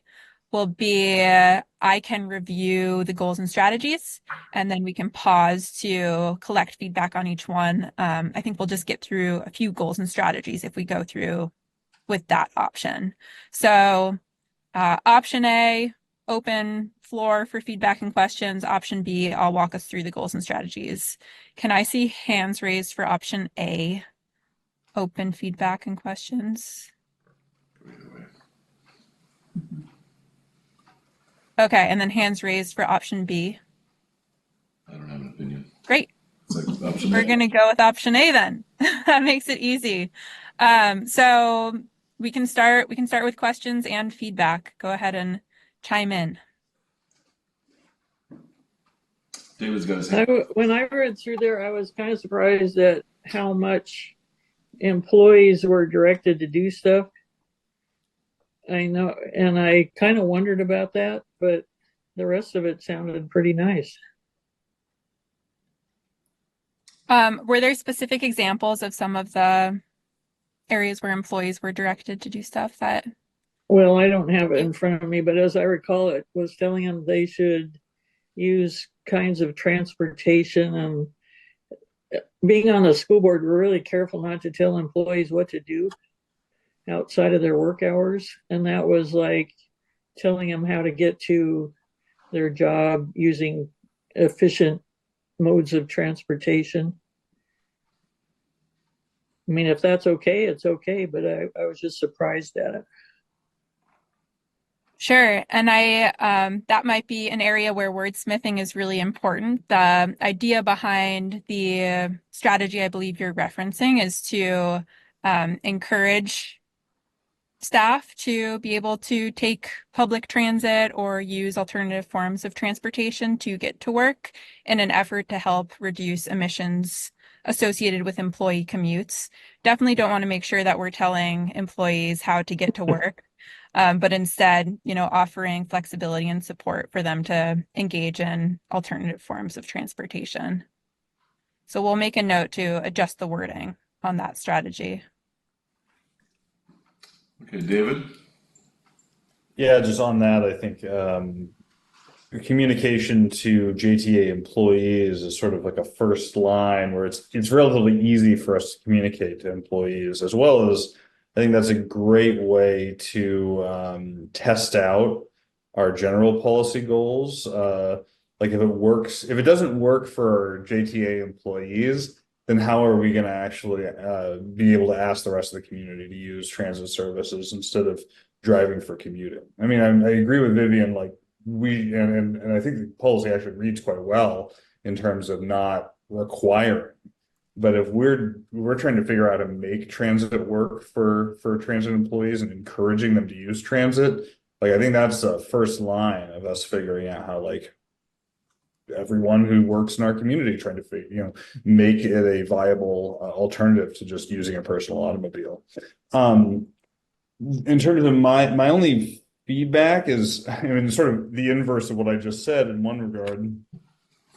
will be I can review the goals and strategies, and then we can pause to collect feedback on each one. I think we'll just get through a few goals and strategies if we go through with that option. So option A, open floor for feedback and questions. Option B, I'll walk us through the goals and strategies. Can I see hands raised for option A, open feedback and questions? Okay, and then hands raised for option B. I don't have an opinion. Great. It's like option We're A. going to go with option A then. That makes it easy. So we can start with questions and feedback. Go ahead and chime in. David's got his hand. When I read through there, I was kind of surprised at how much employees were directed to do stuff. I know, and I kind of wondered about that, but the rest of it sounded pretty nice. Were there specific examples of some of the areas where employees were directed to do stuff that? Well, I don't have it in front of me, but as I recall, it was telling them they should use kinds of transportation, and being on the school board, we're really careful not to tell employees what to do outside of their work hours. And that was like telling them how to get to their job using efficient modes of transportation. I mean, if that's okay, it's okay, but I was just surprised at it. Sure. And that might be an area where wordsmithing is really important. The idea behind the strategy I believe you're referencing is to encourage staff to be able to take public transit or use alternative forms of transportation to get to work in an effort to help reduce emissions associated with employee commutes. Definitely don't want to make sure that we're telling employees how to get to work, but instead, offering flexibility and support for them to engage in alternative forms of transportation. So we'll make a note to adjust the wording on that strategy. Okay, David? Yeah, just on that, I think communication to JTA employees is sort of like a first line where it's relatively easy for us to communicate to employees, as well as I think that's a great way to test out our general policy goals. Like if it doesn't work for our JTA employees, then how are we going to actually be able to ask the rest of the community to use transit services instead of driving for commuting? I mean, I agree with Vivian, like and I think the policy actually reads quite well in terms of not requiring. But if we're trying to figure out how to make transit work for transit employees and encouraging them to use transit, like I think that's the first line of us figuring out how, like, everyone who works in our community trying to make it a viable alternative to just using a personal automobile. In terms of my only feedback is, I mean, sort of the inverse of what I just said in one regard,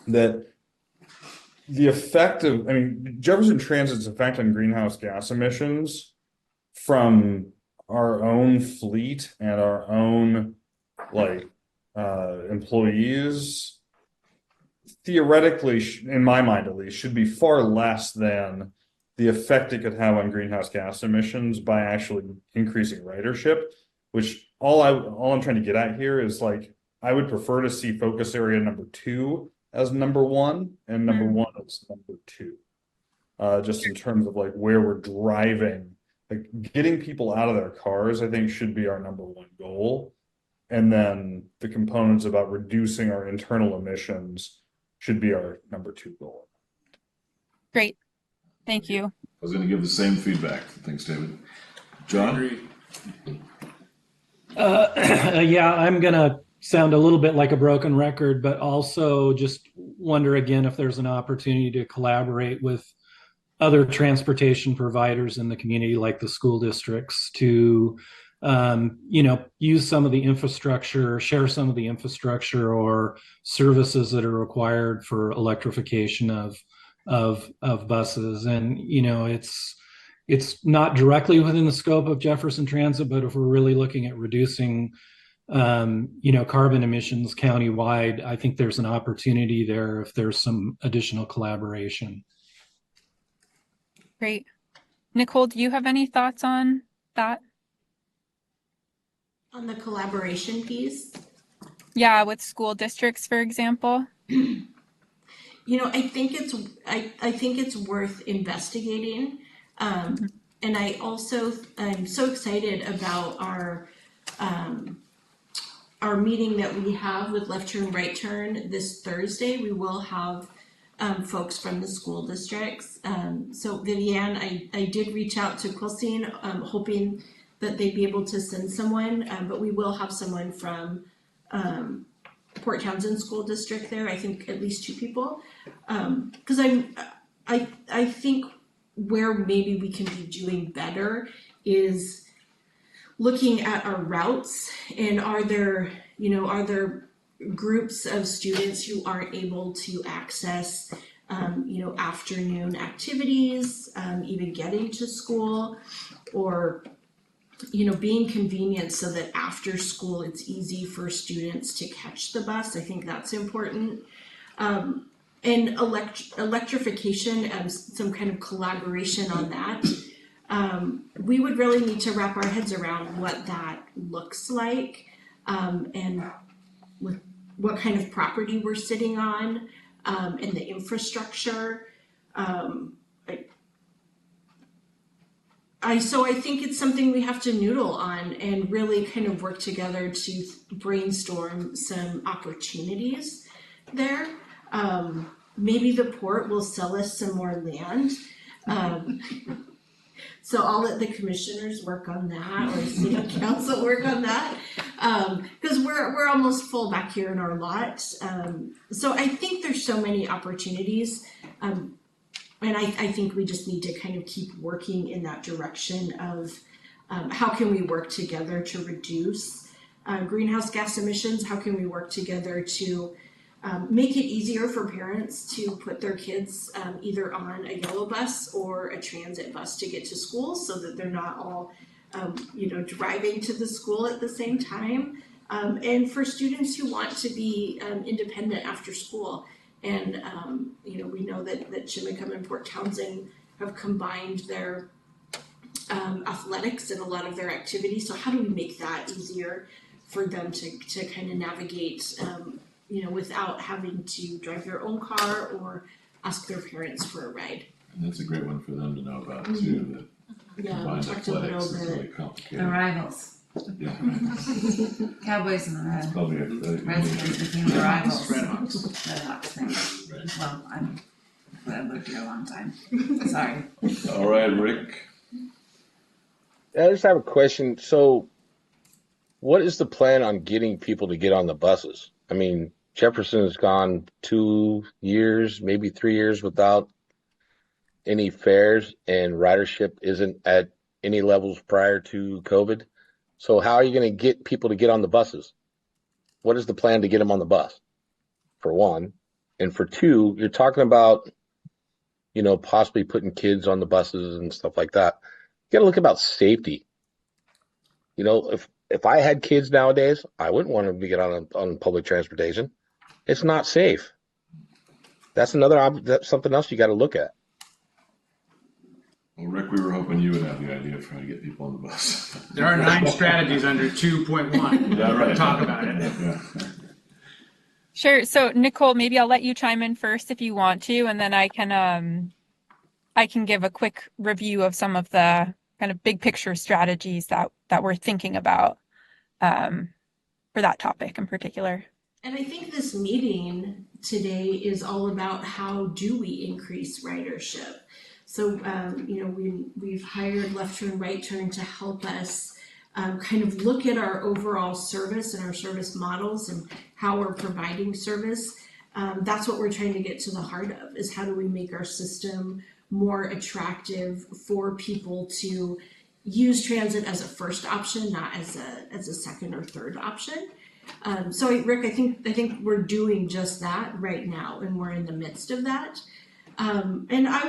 that the effect of, I mean, Jefferson Transit's effect on greenhouse gas emissions from our own fleet and our own employees, theoretically, in my mind at least, should be far less than the effect it could have on greenhouse gas emissions by actually increasing ridership. Which all I'm trying to get at here is, like, I would prefer to see focus area number 2 as number 1 and number 1 as number 2. Just in terms of like where we're driving, like getting people out of their cars, I think should be our number 1 goal. And then the components about reducing our internal emissions should be our number 2 goal. Great. Thank you. I was going to give the same feedback. Thanks, David. John? Yeah, I'm going to sound a little bit like a broken record, but also just wonder again if there's an opportunity to collaborate with other transportation providers in the community, like the school districts, to use some of the infrastructure, share some of the infrastructure or services that are required for electrification of buses. And it's not directly within the scope of Jefferson Transit, but if we're really looking at reducing carbon emissions countywide, I think there's an opportunity there if there's some additional collaboration. Great. Nicole, do you have any thoughts on that? On the collaboration piece? Yeah, with school districts, for example. I think it's worth investigating. And I'm so excited about our meeting that we have with Left Turn, Right Turn this Thursday. We will have folks from the school districts. So Vivian, I did reach out to Quilcene, hoping that they'd be able to send someone, but we will have someone from Port Townsend School District there. I think at least 2 people, because I think where maybe we can be doing better is looking at our routes, and are there groups of students who aren't able to access afternoon activities, even getting to school, or being convenient so that after school it's easy for students to catch the bus. I think that's important. And electrification, some kind of collaboration on that. We would really need to wrap our heads around what that looks like, and what kind of property we're sitting on, and the infrastructure. So I think it's something we have to noodle on and really kind of work together to brainstorm some opportunities there. Maybe the port will sell us some more land. So I'll let the commissioners work on that, or city council work on that, because we're almost full back here in our lot. So I think there's so many opportunities, and I think we just need to kind of keep working in that direction of how can we work together to reduce greenhouse gas emissions? How can we work together to make it easier for parents to put their kids either on a yellow bus or a transit bus to get to school, so that they're not all, driving to the school at the same time. And for students who want to be independent after school. And, we know that Chimicum and Port Townsend have combined their athletics and a lot of their activities. So how do we make that easier for them to kind of navigate, without having to drive their own car or ask their parents for a ride? And that's a great one for them to know about too, that Yeah, we combined talked a athletics little is bit. really complicated. The rivals. Yeah. Cowboys and the It's probably Redskins became the rivals. Redhawks. Redhawks, thanks. Well, I've lived here a long time. Sorry. All right, Rick. I just have a question. So, what is the plan on getting people to get on the buses? I mean, Jefferson has gone 2 years, maybe 3 years without any fares, and ridership isn't at any levels prior to COVID. So how are you going to get people to get on the buses? What is the plan to get them on the bus, for one? And for two, you're talking about, possibly putting kids on the buses and stuff like that. You got to look about safety. If I had kids nowadays, I wouldn't want them to get on public transportation. It's not safe. That's that's something else you got to look at. Well, Rick, we were hoping you would have the idea for how to get people on the bus. There are 9 strategies under 2.1. Yeah, right. Talk about it. Yeah. Sure. So Nicole, maybe I'll let you chime in first if you want to, and then I can give a quick review of some of the kind of big picture strategies that we're thinking about for that topic in particular. And I think this meeting today is all about how do we increase ridership. So, we've hired Left Turn, Right Turn to help us kind of look at our overall service and our service models and how we're providing service. That's what we're trying to get to the heart of, is how do we make our system more attractive for people to use transit as a first option, not as a second or third option. So Rick, I think we're doing just that right now, and we're in the midst of that. And I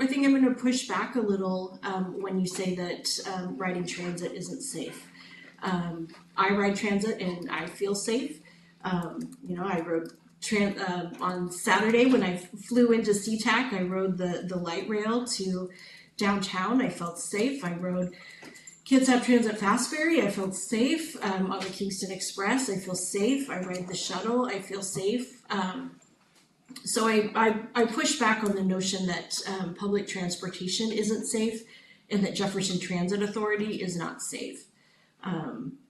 think I'm going to push back a little when you say that riding transit isn't safe. I ride transit and I feel safe. I rode on Saturday when I flew into SeaTac. I rode the light rail to downtown. I felt safe. I rode Kids Have Transit Fastberry. I felt safe. On the Kingston Express, I feel safe. I ride the shuttle. I feel safe. So I push back on the notion that public transportation isn't safe and that Jefferson Transit Authority is not safe.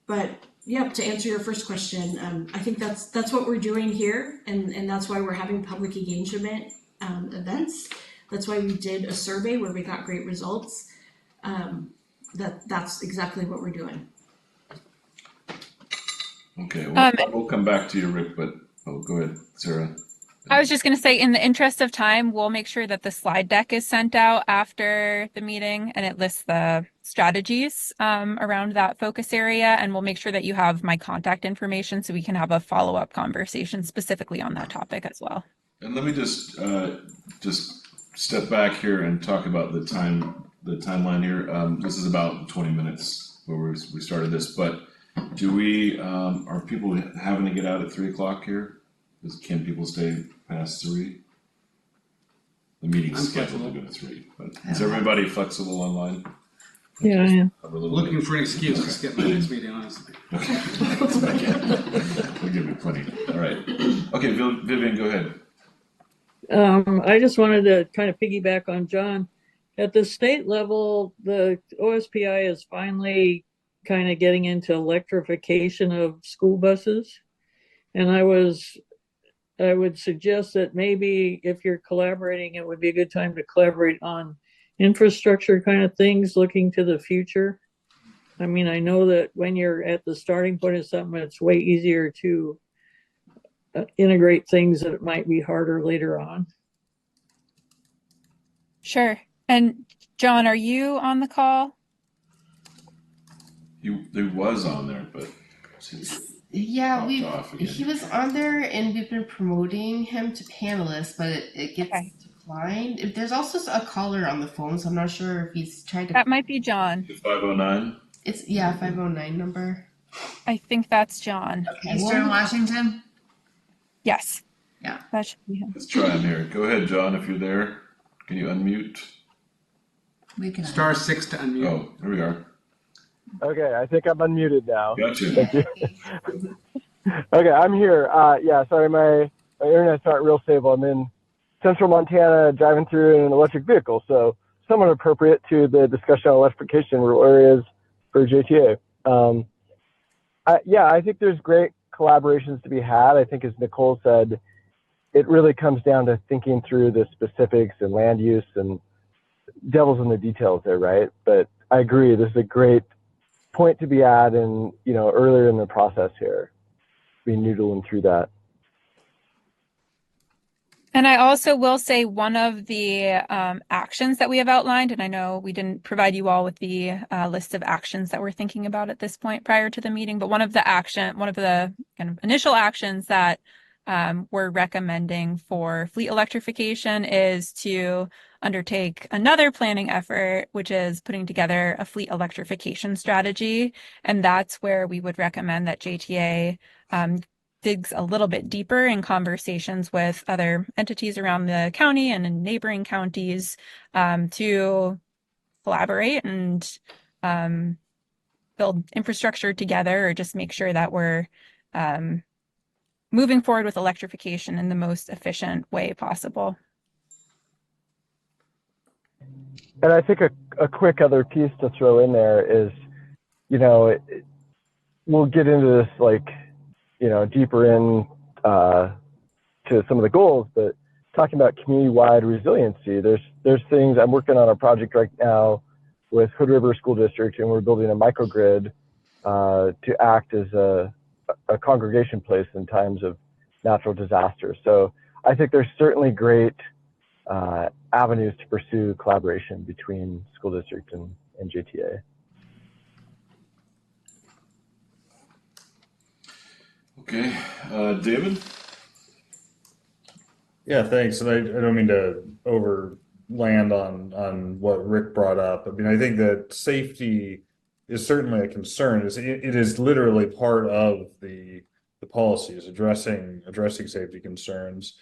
But yeah, to answer your first question, I think that's what we're doing here, and that's why we're having public engagement events. That's why we did a survey where we got great results. That's exactly what we're doing. Okay, well, we'll come back to you, Rick, but go ahead, Sarah. I was just going to say, in the interest of time, we'll make sure that the slide deck is sent out after the meeting, and it lists the strategies around that focus area. And we'll make sure that you have my contact information so we can have a follow-up conversation specifically on that topic as well. And let me just step back here and talk about the timeline here. This is about 20 minutes where we started this, but are people having to get out at 3 o'clock here? Can people stay past 3? The meeting's scheduled to go to 3, but is everybody flexible online Yeah, I am. Have a little Looking bit. for an excuse to skip my next meeting, honestly. We'll give you plenty. All right. Okay, Vivian, go ahead. I just wanted to kind of piggyback on John. At the state level, the OSPI is finally kind of getting into electrification of school buses. And I would suggest that maybe if you're collaborating, it would be a good time to collaborate on infrastructure kind of things, looking to the future. I mean, I know that when you're at the starting point of something, it's way easier to integrate things that might be harder later on. Sure. And John, are you on the call? He was on there, but Yeah, popped off again. he was on there and we've been promoting him to panelist, but it gets Okay. declined. There's also a caller on the phone, so I'm not sure if he's trying to. That might be John. 509. It's 509 number. I think that's John. Okay, Eastern Washington? Yes. Yeah. That should be him. Let's try him here. Go ahead, John, if you're there. Can you unmute? We can. Star 6 to unmute. Oh, here we are. Okay, I think I'm unmuted now. Gotcha. Thank you. Okay, I'm here. Yeah, sorry, my internet's not real stable. I'm in central Montana driving through in an electric vehicle, so somewhat appropriate to the discussion on electrification in rural areas for JTA. I think there's great collaborations to be had. I think, as Nicole said, it really comes down to thinking through the specifics and land use and devil's in the details there, right? But I agree, this is a great point to be at, and earlier in the process here, be noodling through that. And I also will say one of the actions that we have outlined, and I know we didn't provide you all with the list of actions that we're thinking about at this point prior to the meeting, but one of the kind of initial actions that we're recommending for fleet electrification is to undertake another planning effort, which is putting together a fleet electrification strategy. And that's where we would recommend that JTA digs a little bit deeper in conversations with other entities around the county and in neighboring counties to collaborate and build infrastructure together, or just make sure that we're moving forward with electrification in the most efficient way possible. And I think a quick other piece to throw in there is, we'll get into this deeper in to some of the goals, but talking about community-wide resiliency, there's things. I'm working on a project right now with Hood River School District, and we're building a microgrid to act as a congregation place in times of natural disaster. So I think there's certainly great avenues to pursue collaboration between school district and JTA. Okay, David? Yeah, thanks. And I don't mean to overland on what Rick brought up. I mean, I think that safety is certainly a concern. It is literally part of the policies addressing safety concerns.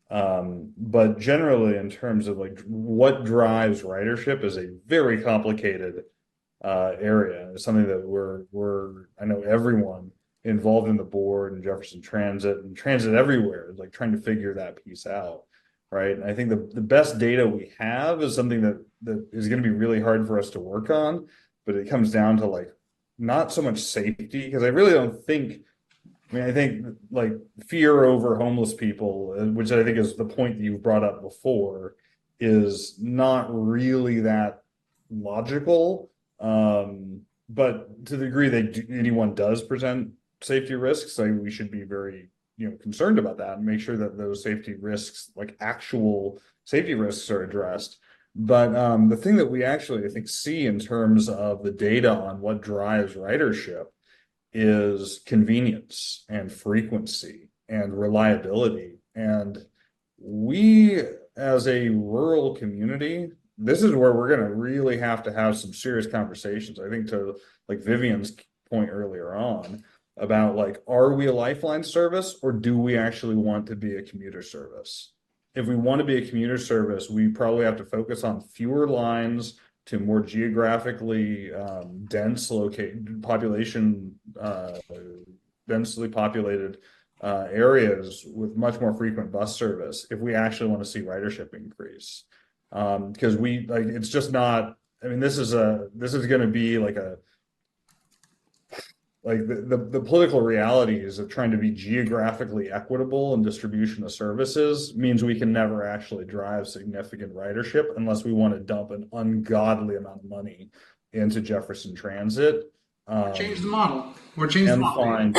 But generally, in terms of what drives ridership, is a very complicated area. It's something that I know everyone involved in the board and Jefferson Transit and transit everywhere is trying to figure that piece out, right? And I think the best data we have is something that is going to be really hard for us to work on, but it comes down to not so much safety, because I really don't think. I think fear over homeless people, which I think is the point that you brought up before, is not really that logical. But to the degree that anyone does present safety risks, we should be very concerned about that and make sure that those safety risks, actual safety risks, are addressed. But the thing that we actually, I think, see in terms of the data on what drives ridership is convenience and frequency and reliability. And we, as a rural community, this is where we're going to really have to have some serious conversations. I think, to Vivian's point earlier on about are we a lifeline service, or do we actually want to be a commuter service? If we want to be a commuter service, we probably have to focus on fewer lines to more geographically dense densely populated areas with much more frequent bus service if we actually want to see ridership increase. Because it's just not, I mean, this is going to be the political realities of trying to be geographically equitable in distribution of services means we can never actually drive significant ridership unless we want to dump an ungodly amount of money into Jefferson Transit. Change the model. Or change the model.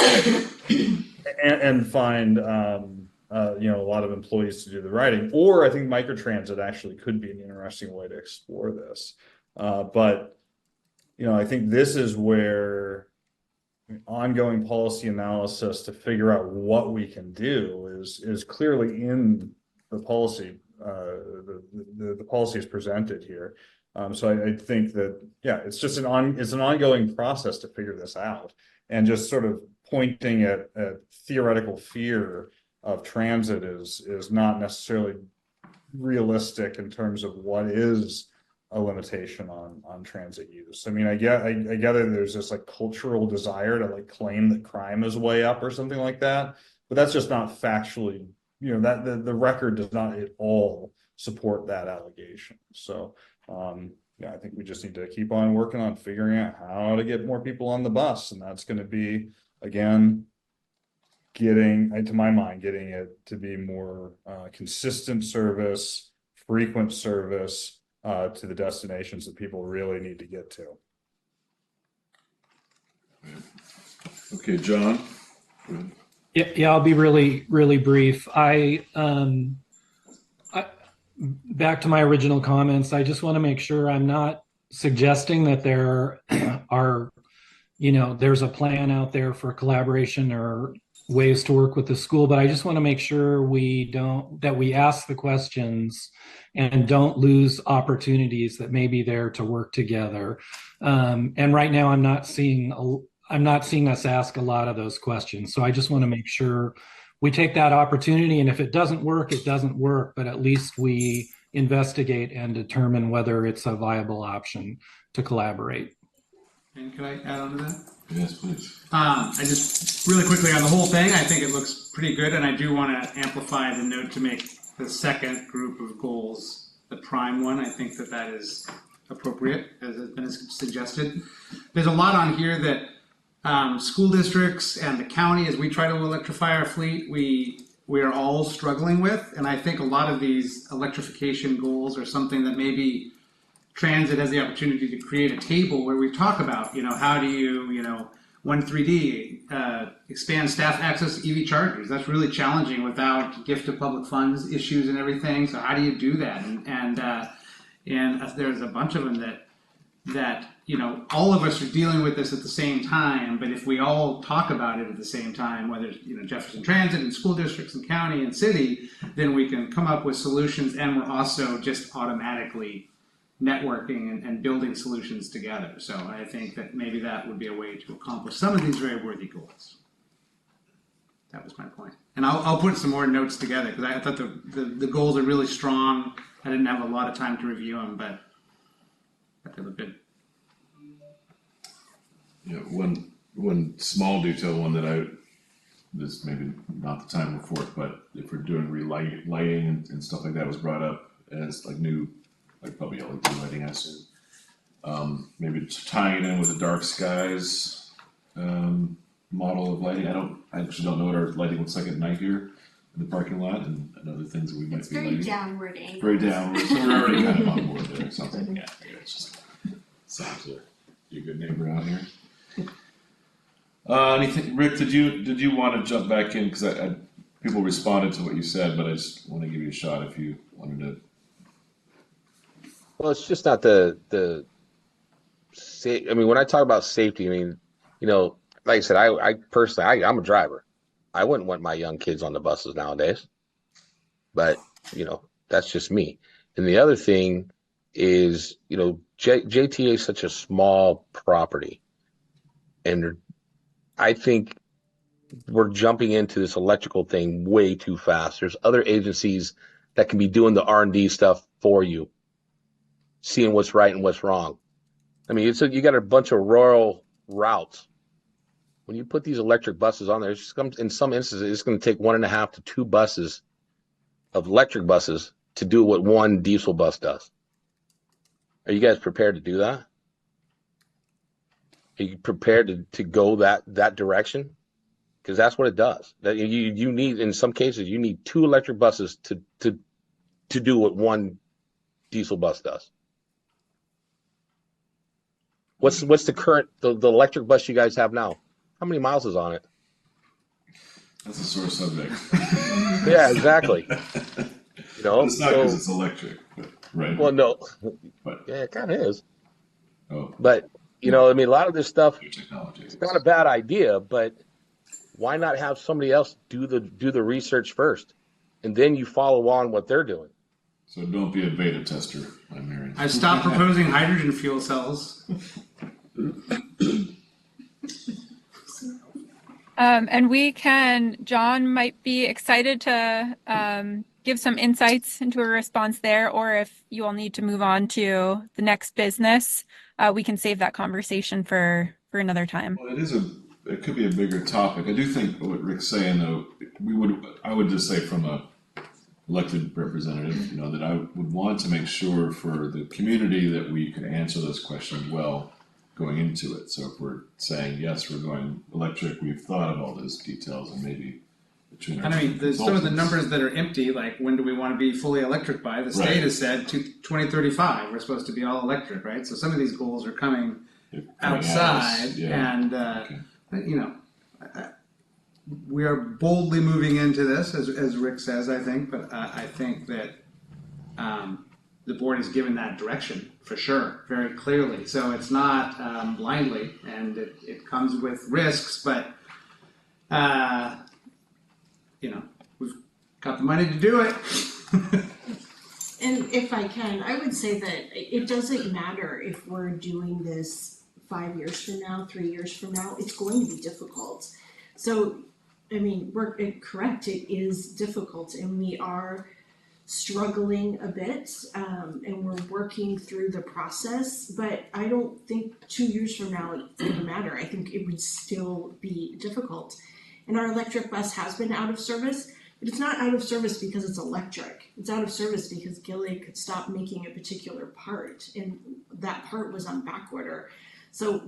Find a lot of employees to do the riding. Or I think microtransit actually could be an interesting way to explore this. But I think this is where ongoing policy analysis to figure out what we can do is clearly in the policy. The policy is presented here. So I think that it's just it's an ongoing process to figure this out, and just sort of pointing at theoretical fear of transit is not necessarily realistic in terms of what is a limitation on transit use. I mean, I gather there's this cultural desire to claim that crime is way up or something like that, but that's just not factually, that the record does not at all support that allegation. So I think we just need to keep on working on figuring out how to get more people on the bus, and that's going to be, again, getting it to be more consistent service, frequent service to the destinations that people really need to get to. Okay, John. Yeah, I'll be really, really brief. Back to my original comments, I just want to make sure I'm not suggesting that there are, there's a plan out there for collaboration or ways to work with the school, but I just want to make sure that we ask the questions and don't lose opportunities that may be there to work together. And right now I'm not seeing us ask a lot of those questions. So I just want to make sure we take that opportunity, and if it doesn't work, it doesn't work, but at least we investigate and determine whether it's a viable option to collaborate. And can I add on to that? Yes, please. I just really quickly on the whole thing, I think it looks pretty good, and I do want to amplify the note to make the second group of goals the prime one. I think that is appropriate, as has been suggested. There's a lot on here that school districts and the county, as we try to electrify our fleet, we are all struggling with, and I think a lot of these electrification goals are something that maybe transit has the opportunity to create a table where we talk about, how do you, 13D, expand staff access to EV chargers. That's really challenging without gift of public funds issues and everything. So how do you do that? And there's a bunch of them that all of us are dealing with this at the same time. But if we all talk about it at the same time, whether it's Jefferson Transit and school districts and county and city, then we can come up with solutions, and we're also just automatically networking and building solutions together. So I think that maybe that would be a way to accomplish some of these very worthy goals. That was my point. And I'll put some more notes together, because I thought the goals are really strong. I didn't have a lot of time to review them, but they look good. Yeah, one small detail, this maybe not the time for it, but if we're doing lighting and stuff like that was brought up as new, probably LED lighting, I assume. Maybe tying it in with the dark skies model of lighting. I actually don't know what our lighting looks like at night here in the parking lot, and other things that we might be lighting. Very downward angle. Very downward. So we're already kind of on board there. It sounds like it's just sounds like you're a good neighbor out here. Anything, Rick? Did you want to jump back in, because people responded to what you said, but I just want to give you a shot if you wanted to. Well, it's just not when I talk about safety, like I said, I personally, I'm a driver. I wouldn't want my young kids on the buses nowadays, but that's just me. And the other thing is, JTA is such a small property, and I think we're jumping into this electrical thing way too fast. There's other agencies that can be doing the R&D stuff for you. seeing what's right and what's wrong. I mean, you got a bunch of rural routes. When you put these electric buses on there, in some instances, it's going to take 1.5 to 2 buses of electric buses to do what one diesel bus does. Are you guys prepared to do that? Are you prepared to go that direction? Because that's what it does. That you need, in some cases, you need 2 electric buses to do what one diesel bus does. What's the current the electric bus you guys have now? How many miles is on it? That's a sore subject. Yeah, exactly. You know, it's not because it's electric, but, right? Well, no, but yeah, it kind of is. Oh, but you know, I mean, a lot of this stuff, technology. It's not a bad idea, but why not have somebody else do the research first, and then you follow on what they're doing? So don't be a beta tester. I'm hearing. I've stopped proposing hydrogen fuel cells. And John might be excited to give some insights into a response there, or if you all need to move on to the next business, we can save that conversation for another time. Well, it could be a bigger topic. I do think what Rick's saying, though, I would just say from a elected representative, you know, that I would want to make sure for the community that we can answer those questions well going into it. So if we're saying, yes, we're going electric, we've thought of all those details, and maybe between our And I mean, some of the numbers that are empty, like when do we want to be fully electric by? The state has said 2035, we're supposed to be all electric, right? So some of these goals are coming outside, and you know, we are boldly moving into this, as Rick says, I think, but I think that the board has given that direction for sure, very clearly. So it's not blindly, and it comes with risks, but you know, we've got the money to do it. And if I can, I would say that it doesn't matter if we're doing this 5 years from now, 3 years from now, it's going to be difficult. So, I mean, we're correct, it is difficult, and we are struggling a bit, and we're working through the process, but I don't think 2 years from now it would matter. I think it would still be difficult. And our electric bus has been out of service, but it's not out of service because it's electric. It's out of service because Gilead could stop making a particular part, and that part was on back order. So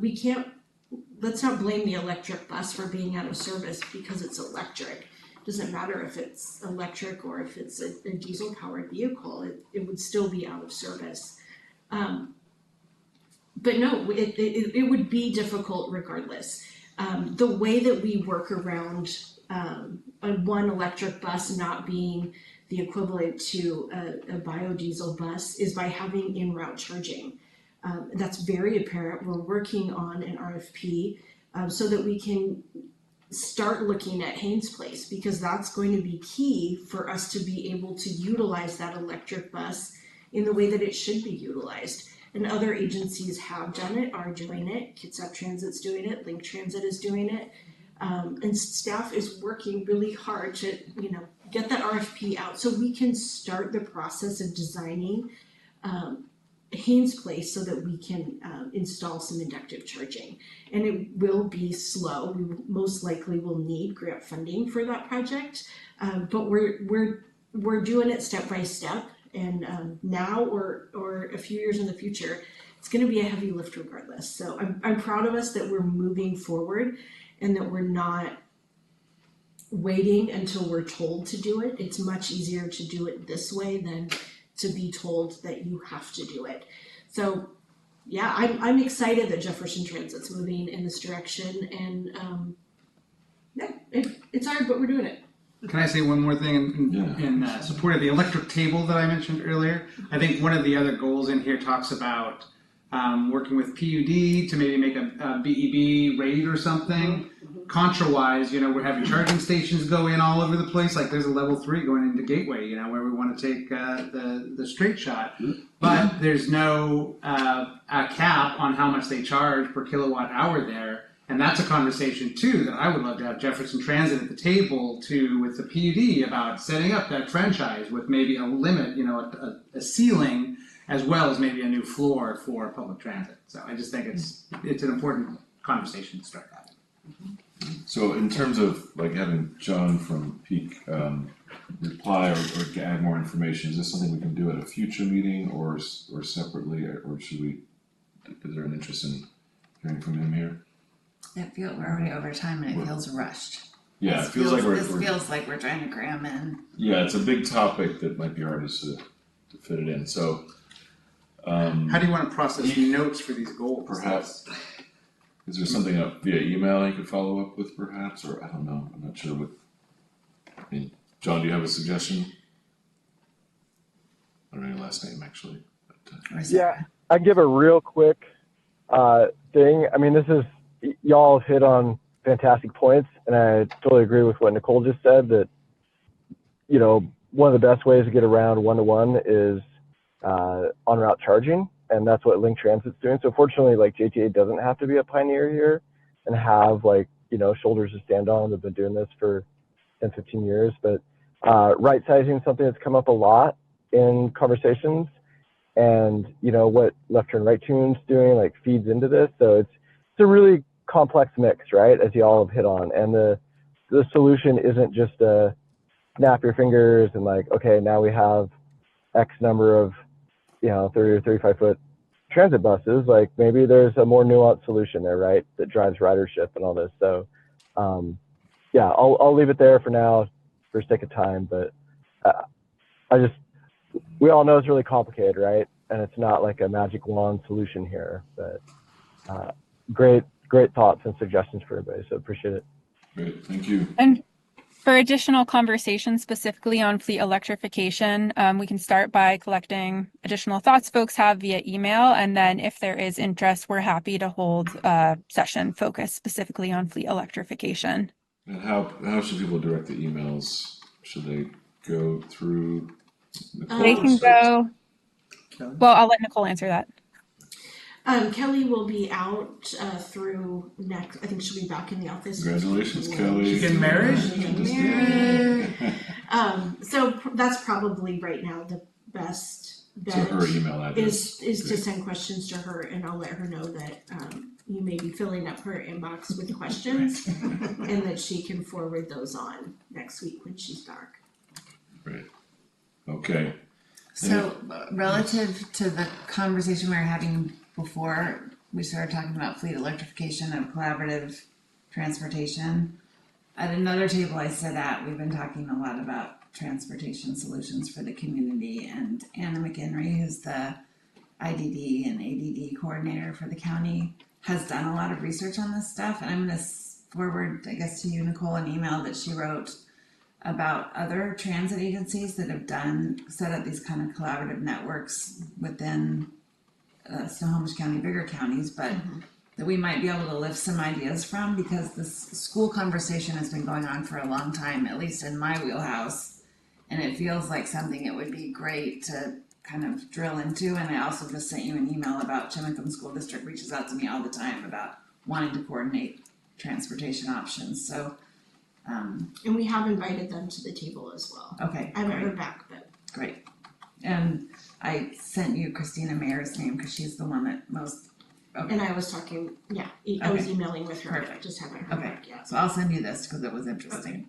let's not blame the electric bus for being out of service because it's electric. It doesn't matter if it's electric or if it's a diesel powered vehicle, it would still be out of service. But no, it would be difficult regardless. The way that we work around one electric bus not being the equivalent to a biodiesel bus is by having in-route charging. That's very apparent. We're working on an RFP so that we can start looking at Haynes Place, because that's going to be key for us to be able to utilize that electric bus in the way that it should be utilized. And other agencies have done it, are doing it. Kitsap Transit's doing it, Link Transit is doing it. And staff is working really hard to, get that RFP out so we can start the process of designing Haynes Place so that we can install some inductive charging. And it will be slow. We most likely will need grant funding for that project, but we're doing it step by step. And now or a few years in the future, it's going to be a heavy lift regardless. So I'm proud of us that we're moving forward and that we're not waiting until we're told to do it. It's much easier to do it this way than to be told that you have to do it. So yeah, I'm excited that Jefferson Transit's moving in this direction, and it's hard, but we're doing it. Can I say one more thing in support of the electric table that I mentioned earlier? I think one of the other goals in here talks about working with PUD to maybe make a BEB rate or something. Contra-wise, we're having charging stations go in all over the place. Like there's a level 3 going into Gateway, where we want to take the straight shot. But there's no a cap on how much they charge per kilowatt hour there. And that's a conversation too that I would love to have Jefferson Transit at the table with the PUD about setting up that franchise with maybe a limit, a ceiling, as well as maybe a new floor for public transit. So I just think it's an important conversation to start having. So in terms of like having John from Peak reply or add more information, is this something we can do at a future meeting or separately, or should we? Is there an interest in hearing from him here? We're already over time and it feels rushed. Yeah, it feels like this feels like we're trying to cram in. Yeah, it's a big topic that might be hard to fit it in. So, how do you want to process notes for these goals? Perhaps. Is there something up via email you could follow up with, perhaps, or I don't know. I'm not sure. I mean, John, do you have a suggestion? I don't know your last name actually. But, yeah, I give a real quick thing. I mean, y'all have hit on fantastic points, and I totally agree with what Nicole just said. That one of the best ways to get around one-to-one is on route charging. And that's what Link Transit's doing. So fortunately, like JTA doesn't have to be a pioneer here and have shoulders to stand on. They've been doing this for 10, 15 years. But right sizing is something that's come up a lot in conversations. And what left turn right tune's doing feeds into this. So it's a really complex mix, right? As you all have hit on. And the solution isn't just snap your fingers and okay, now we have X number of 30 or 35 foot transit buses. Maybe there's a more nuanced solution there, right? That drives ridership and all this. So, I'll leave it there for now for sake of time, but we all know it's really complicated, right? And it's not like a magic wand solution here, but great thoughts and suggestions for everybody. So appreciate it. Great, thank you. And for additional conversation specifically on fleet electrification, we can start by collecting additional thoughts folks have via email. And then if there is interest, we're happy to hold a session focused specifically on fleet electrification. And how should people direct the emails? Should they go through Nicole? They can go, well, I'll let Nicole answer that. Kelly will be out through next. I think she'll be back in the office. Congratulations, Kelly. She's getting married. So that's probably right now the best bet. So her email address is to send questions to her, and I'll let her know that you may be filling up her inbox with questions, and that she can forward those on next week when she's back. Great. Okay. So relative to the conversation we were having before we started talking about fleet electrification of collaborative transportation, at another table I sit at, we've been talking a lot about transportation solutions for the community, and Anna McHenry, who's the IDD and ADD coordinator for the county, has done a lot of research on this stuff. And I'm going to forward, I guess, to you, Nicole, an email that she wrote about other transit agencies that have set up these kind of collaborative networks within Snohomish County, bigger counties, but that we might be able to lift some ideas from, because this school conversation has been going on for a long time, at least in my wheelhouse, and it feels like something it would be great to kind of drill into. And I also just sent you an email about Chimacum School District reaches out to me all the time about wanting to coordinate transportation options. So and we have invited them to the table as well. Okay, I haven't great. heard back, but Great. And I sent you Christina Mayer's name because she's the one that most. Okay. And I was talking, I was emailing with her. Perfect. Just haven't heard Okay. back yet. So I'll send you this because it was interesting.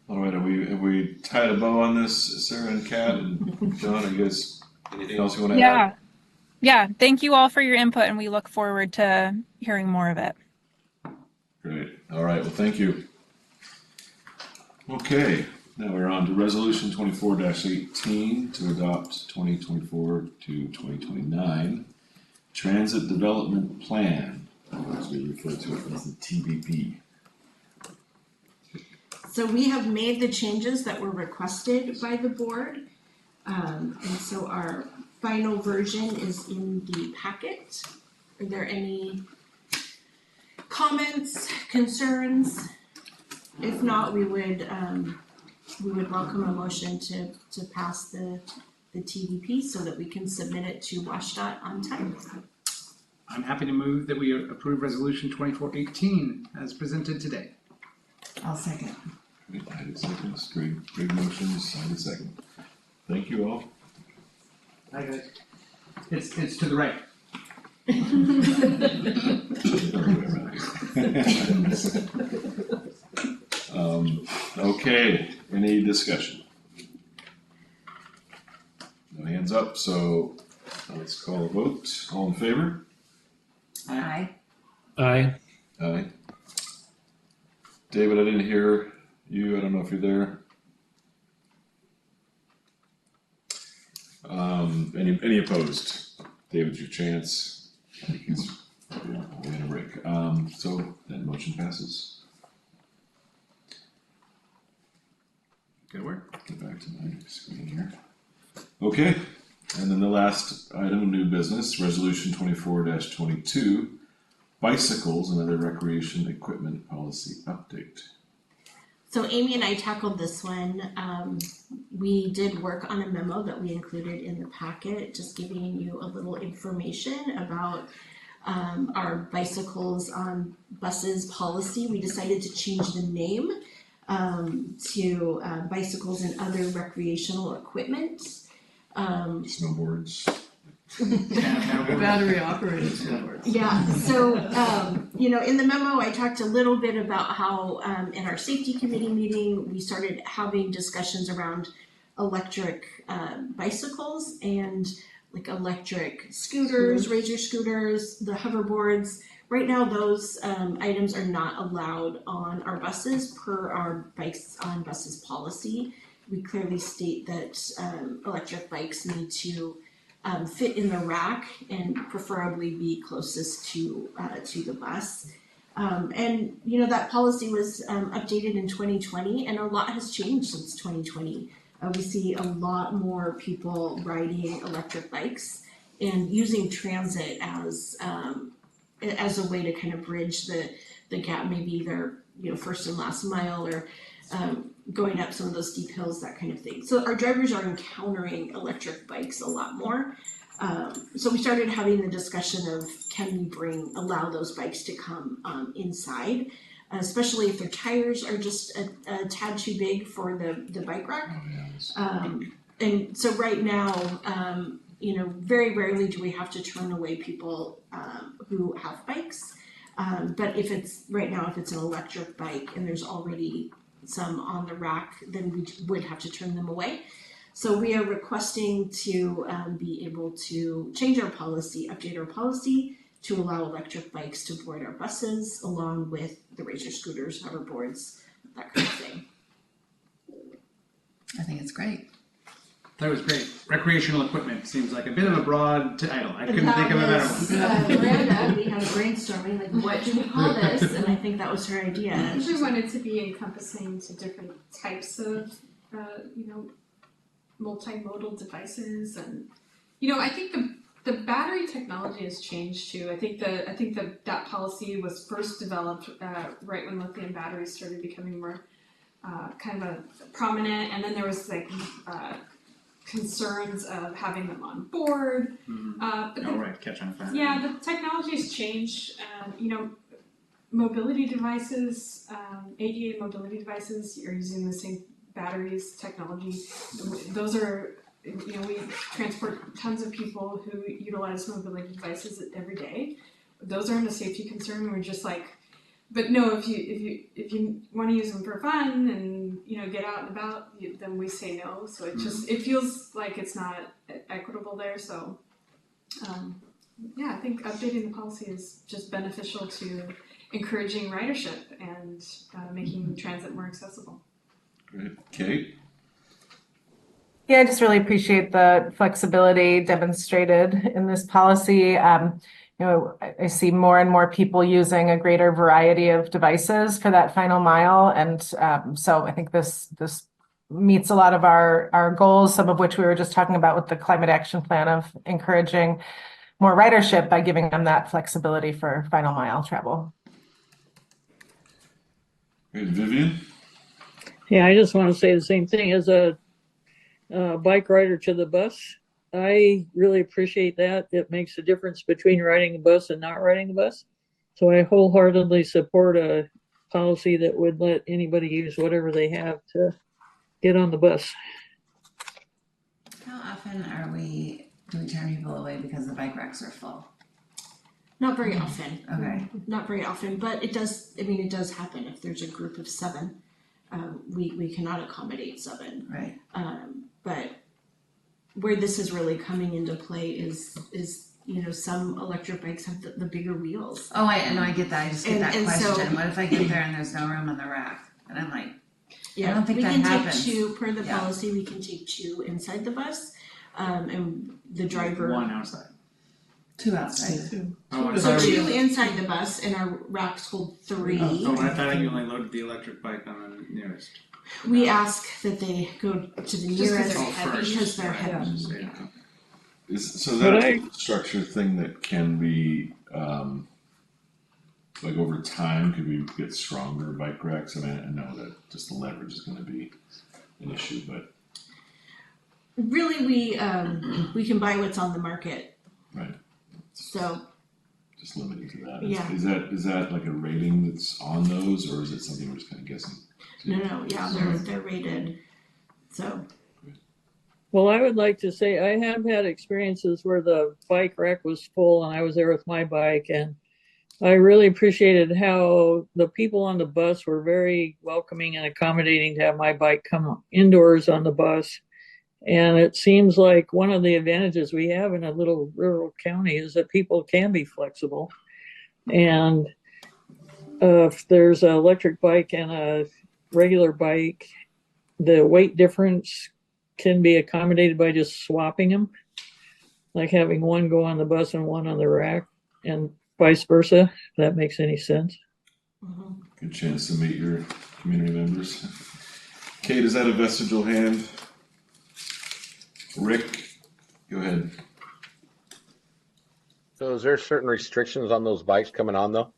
All right, have we tied a bow on this, Sarah and Kat and John? Are you guys anything else you want to add? Yeah. Thank you all for your input, and we look forward to hearing more of it. Great. All right. Well, thank you. Okay. Now we're on to Resolution 24-18 to adopt 2024 to 2029 Transit Development Plan, as we refer to it as the TDP. So we have made the changes that were requested by the board. And so our final version is in the packet. Are there any comments, concerns? If not, we would welcome a motion to pass the TDP so that we can submit it to WashDOT on time. I'm happy to move that we approve Resolution 2418 as presented today. I'll second. Great, I did seconds. Great motions. I did second. Thank you all. Hi guys. It's to the right. Okay, any discussion? No hands up, so let's call a vote. All in favor? Aye. Aye. Aye. David, I didn't hear you. I don't know if you're there. Any opposed? David's your chance. I think he's way in a break. So that motion passes. Good work. Get back to my screen here. Okay, and then the last item, new business, resolution 24-22, bicycles and other recreation equipment policy update. So Amy and I tackled this one. We did work on a memo that we included in the packet, just giving you a little information about our bicycles on buses policy. We decided to change the name to bicycles and other recreational equipment. Snowboards. Battery operated snowboards. Yeah, so, in the memo, I talked a little bit about how, in our safety committee meeting, we started having discussions around electric, bicycles and like electric scooters, razor scooters, the hoverboards. Right now, those, items are not allowed on our buses per our bikes on buses policy. We clearly state that, electric bikes need to fit in the rack and preferably be closest to the bus. And that policy was updated in 2020, and a lot has changed since 2020. We see a lot more people riding electric bikes and using transit as a way to kind of bridge the gap, maybe either first and last mile or going up some of those steep hills, that kind of thing. So our drivers are encountering electric bikes a lot more. So we started having the discussion of can we allow those bikes to come inside, especially if their tires are just a tad too big for the bike rack. And so right now, very rarely do we have to turn away people who have bikes. But if it's an electric bike and there's already some on the rack, then we would have to turn them away. So we are requesting to be able to change our policy, update our policy to allow electric bikes to board our buses along with the razor scooters, hoverboards, that kind of thing. I think it's great. That was great. Recreational equipment seems like a bit of a broad title. I couldn't think of a better one. Miranda, we had a brainstorming, like, what do we call this? And I think that was her idea. I usually want it to be encompassing to different types of, multimodal devices, and I think the battery technology has changed too. I think that policy was first developed right when lithium batteries started becoming more kind of a prominent, and then there was concerns of having them on board. Catch on fire. Yeah, the technology has changed. Mobility devices, ADA mobility devices are using the same batteries technology. Those are, we transport tons of people who utilize mobility devices every day. Those aren't a safety concern. We're just like, but no, if you want to use them for fun and get out and about, then we say no. So it feels like it's not equitable there. So I think updating the policy is just beneficial to encouraging ridership and making transit more accessible. Great. Kate? Yeah, I just really appreciate the flexibility demonstrated in this policy. I see more and more people using a greater variety of devices for that final mile. And so I think this meets a lot of our goals, some of which we were just talking about with the climate action plan of encouraging more ridership by giving them that flexibility for final mile travel. Great. Vivian? Yeah, I just want to say the same thing as a bike rider to the bus. I really appreciate that. It makes a difference between riding the bus and not riding the bus. So I wholeheartedly support a policy that would let anybody use whatever they have to get on the bus. How often are we do we turn people away because the bike racks are full? Not very often. Okay. Not very often, but it does, I mean, it does happen if there's a group of 7. We cannot accommodate 7. Right. But where this is really coming into play is some electric bikes have the bigger wheels. Oh, I get that. I just get that And question. so- What if I get there and there's no room on the rack? And I'm like, Yeah, I don't think we that can happens. take 2 per the Yeah. policy. We can take 2 inside the bus, and the driver. 1 outside. 2 outside. Oh, I So thought 2 you- inside the bus, and our racks hold 3. Oh, I thought you only loaded the electric bike on the nearest. We ask that they go to the Just 'cause nearest they're heavy. because they're Right. heavy. Yeah. So that's a structure thing that can be, like over time, could we get stronger bike racks? I mean, I know that just the leverage is gonna be an issue, but. Really, we can buy what's on the market. Right. So Just limited to that. Yeah. Is that like a rating that's on those, or is it something we're just kind of guessing? no, yeah, they're rated. So Well, I would like to say I have had experiences where the bike rack was full and I was there with my bike, and I really appreciated how the people on the bus were very welcoming and accommodating to have my bike come indoors on the bus. And it seems like one of the advantages we have in a little rural county is that people can be flexible. And if there's an electric bike and a regular bike, the weight difference can be accommodated by just swapping them, like having one go on the bus and one on the rack, and vice versa, if that makes any sense. Good chance to meet your community members. Kate, is that a vestigial hand? Rick, go ahead. So is there certain restrictions on those bikes coming on though?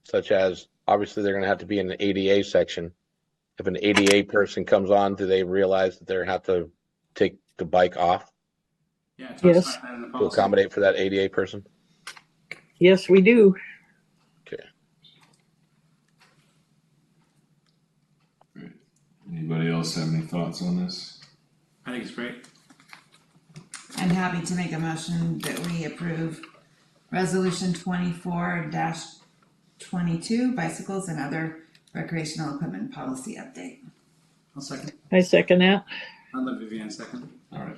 Such as, obviously they're gonna have to be in the ADA section. If an ADA person comes on, do they realize that they're gonna have to take the bike off Yeah, it talks Yes. about that in the to policy. accommodate for that ADA person? Yes, we do. Okay. Great. Anybody else have any thoughts on this? I think it's great. I'm happy to make a motion that we approve resolution 24-22 bicycles and other recreational equipment policy update. I'll second. I second that. I'll let Vivian second. All right.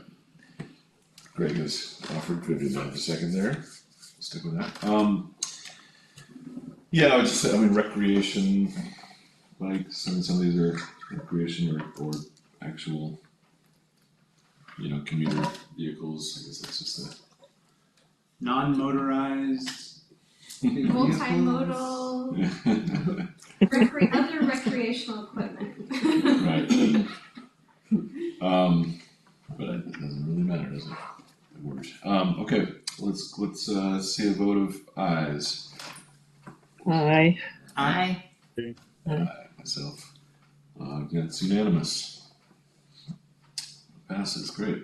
Greg has offered Vivian to have a second there. Stick with that. Yeah, I would just say, I mean, recreation bikes, I mean, some of these are recreation or actual, commuter vehicles. I guess that's just a. Non-motorized. Multimodal, other recreational equipment. Right. But it doesn't really matter, does it? The word. Okay, let's see a vote of ayes. Aye. Aye. Myself. It's unanimous. Passes, great.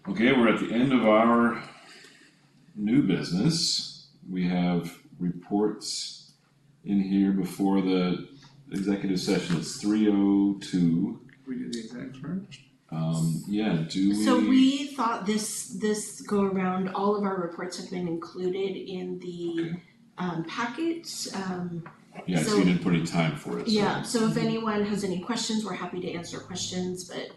Okay, we're at the end of our new business. We have reports in here before the executive session. It's 3:02. We do the exact first. So we thought this go around, all of our reports have been included in the packet. Yeah, so you didn't put any time for it. Yeah, so if anyone has any questions, we're happy to answer questions, but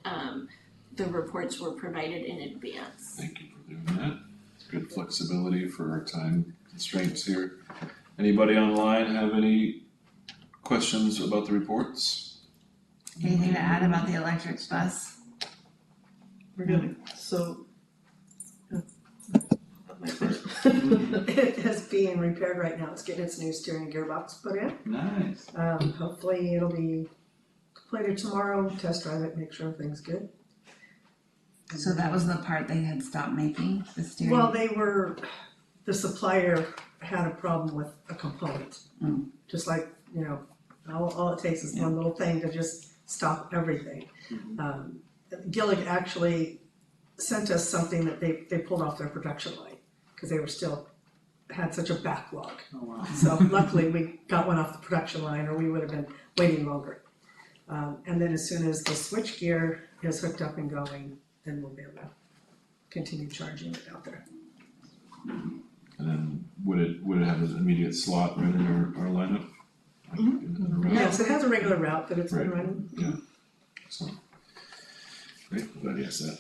the reports were provided in advance. Thank you for doing that. It's good flexibility for our time constraints here. Anybody online have any questions about the reports? Anything to add about the electric bus? We're good. So, it is being repaired right now. It's getting its new steering gearbox put in. Nice. Hopefully it'll be completed tomorrow. Test drive it, make sure everything's good. So that was the part they had stopped making, the steering? Well, the supplier had a problem with a component. Just like, all it takes is one little thing to just stop everything. Gillig actually sent us something that they pulled off their production line because they were still had such a backlog. Oh, wow. So luckily we got one off the production line, or we would have been waiting longer. And then as soon as the switch gear is hooked up and going, then we'll be able to continue charging it out there. And then would it have an immediate slot right in our lineup? Like, in the route? Yes, it has a regular route that it's been Right. running. Yeah. So, great, glad you asked that.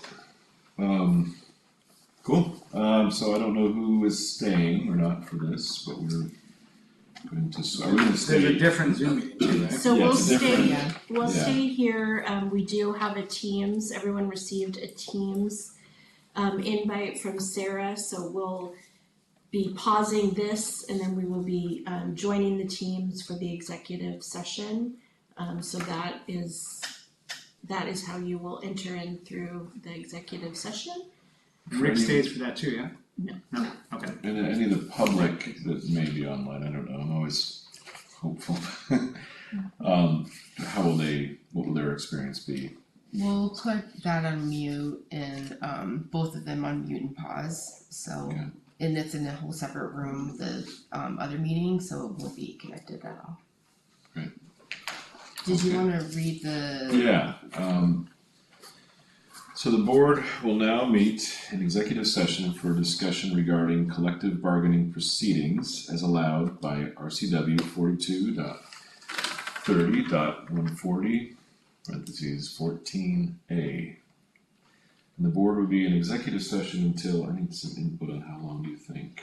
Cool. So I don't know who is staying or not for this, but we're going to. Are we going to stay? There's a different Zoom meeting too, right? So Yeah, we'll it's a stay, different- we'll yeah. stay here, we do have a Teams, everyone received a Teams invite from Sarah, so we'll be pausing this and then we will be joining the Teams for the executive session. So that is how you will enter in through the executive session. Rick stays for that too, yeah? No. No, okay. And any of the public that may be online, I don't know. I'm always hopeful. What will their experience be? We'll put that on mute and both of them on mute and pause. So, Okay. and it's in a whole separate room, the other meeting, so it won't be connected at all. Great. Did you want to read the? Yeah. So the board will now meet in executive session for discussion regarding collective bargaining proceedings as allowed by RCW 42.30.140 parentheses 14A. And the board will be in executive session until, I need some input on how long do you think?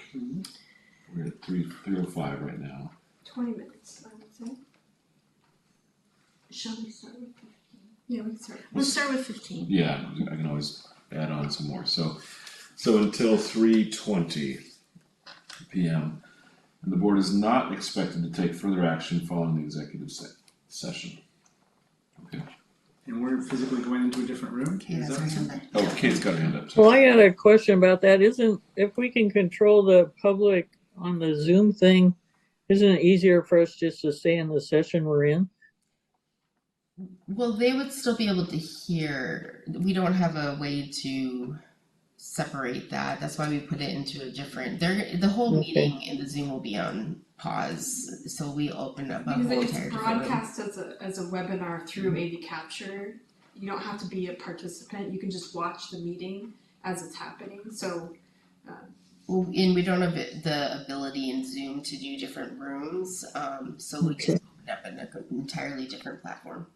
We're at 3:05 right now. 20 minutes, I would say. Shall we start with 15? Yeah, we can start. We'll start with 15. Yeah, I can always add on some more. So until 3:20 p.m. And the board is not expected to take further action following the executive session. Okay. And we're physically going into a different room? Is that what you're saying? Oh, Kate's got her hand up. Well, I got a question about that. If we can control the public on the Zoom thing, isn't it easier for us just to stay in the session we're in? Well, they would still be able to hear. We don't have a way to separate that. That's why we put it into a different. The whole Okay. meeting in the Zoom will be on pause. So we open up a Because whole it's entire different room. broadcast as a webinar through AV Capture. You don't have to be a participant. You can just watch the meeting as it's happening. So, Well, and we don't have the ability in Zoom to do different rooms. So we just open up an entirely different platform.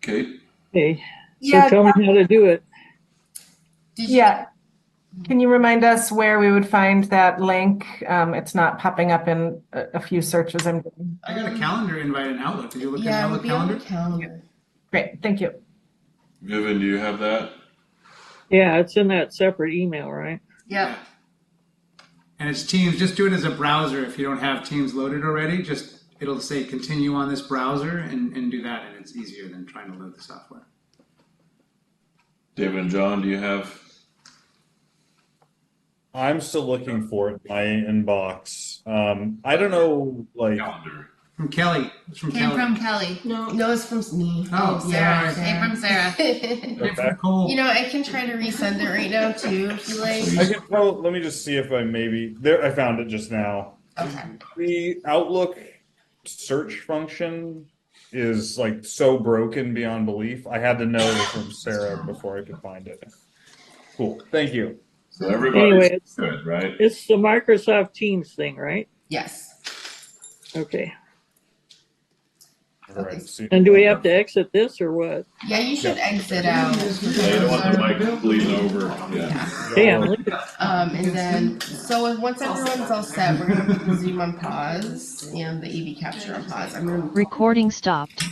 Kate? Okay, so Yeah. tell me how to do it. Yeah. Can you remind us where we would find that link? It's not popping up in a few searches I'm doing. I got a calendar invite in Outlook. Did you look Yeah, at it Outlook would be on calendar? the calendar. Great, thank you. Vivian, do you have that? Yeah, it's in that separate email, right? Yeah. And it's Teams. Just do it as a browser. If you don't have Teams loaded already, it'll say continue on this browser and do that, and it's easier than trying to load the software. David and John, do you have? I'm still looking for it in my inbox. I don't know, like Calendar. From Kelly. It's from Came Kelly. from Kelly. No, it's from me. Oh, Sarah. Sarah. Came from Sarah. Came from Cole. You know, I can try to resend it right now too, if you like. I can, well, let me just see if I maybe there. I found it just now. Okay. The Outlook search function is like so broken beyond belief. I had to know from Sarah before I could find it. Cool. Thank you. So everybody's Anyway, it's good, right? It's the Microsoft Teams thing, right? Yes. Okay. All right. See. And do we have to exit this or what? Yeah, you should exit out. Yeah, you don't want the mic bleeding over. Yeah. Damn, look at And then, so once everyone's all set, we're gonna put the Zoom on pause and the AV Capture on pause. I'm gonna Recording stopped.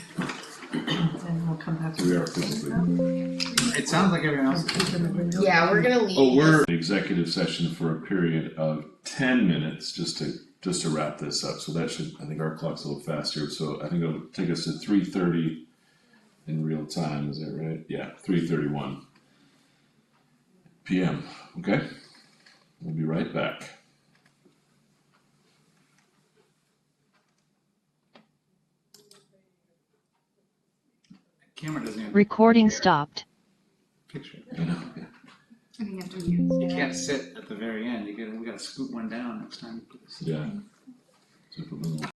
And we'll come back to We are physically. It sounds like everyone else is. Yeah, we're gonna leave. Oh, we're in executive session for a period of 10 minutes just to wrap this up. So that should, I think our clock's a little faster. So I think it'll take us to 3:30 in real time. Is that right? Yeah, 3:31 p.m. Okay. We'll be right back. Camera doesn't even Recording stopped. picture. I know, yeah. I think you have to mute. You can't sit at the very end. We gotta scoot one down next time. Yeah. So put my little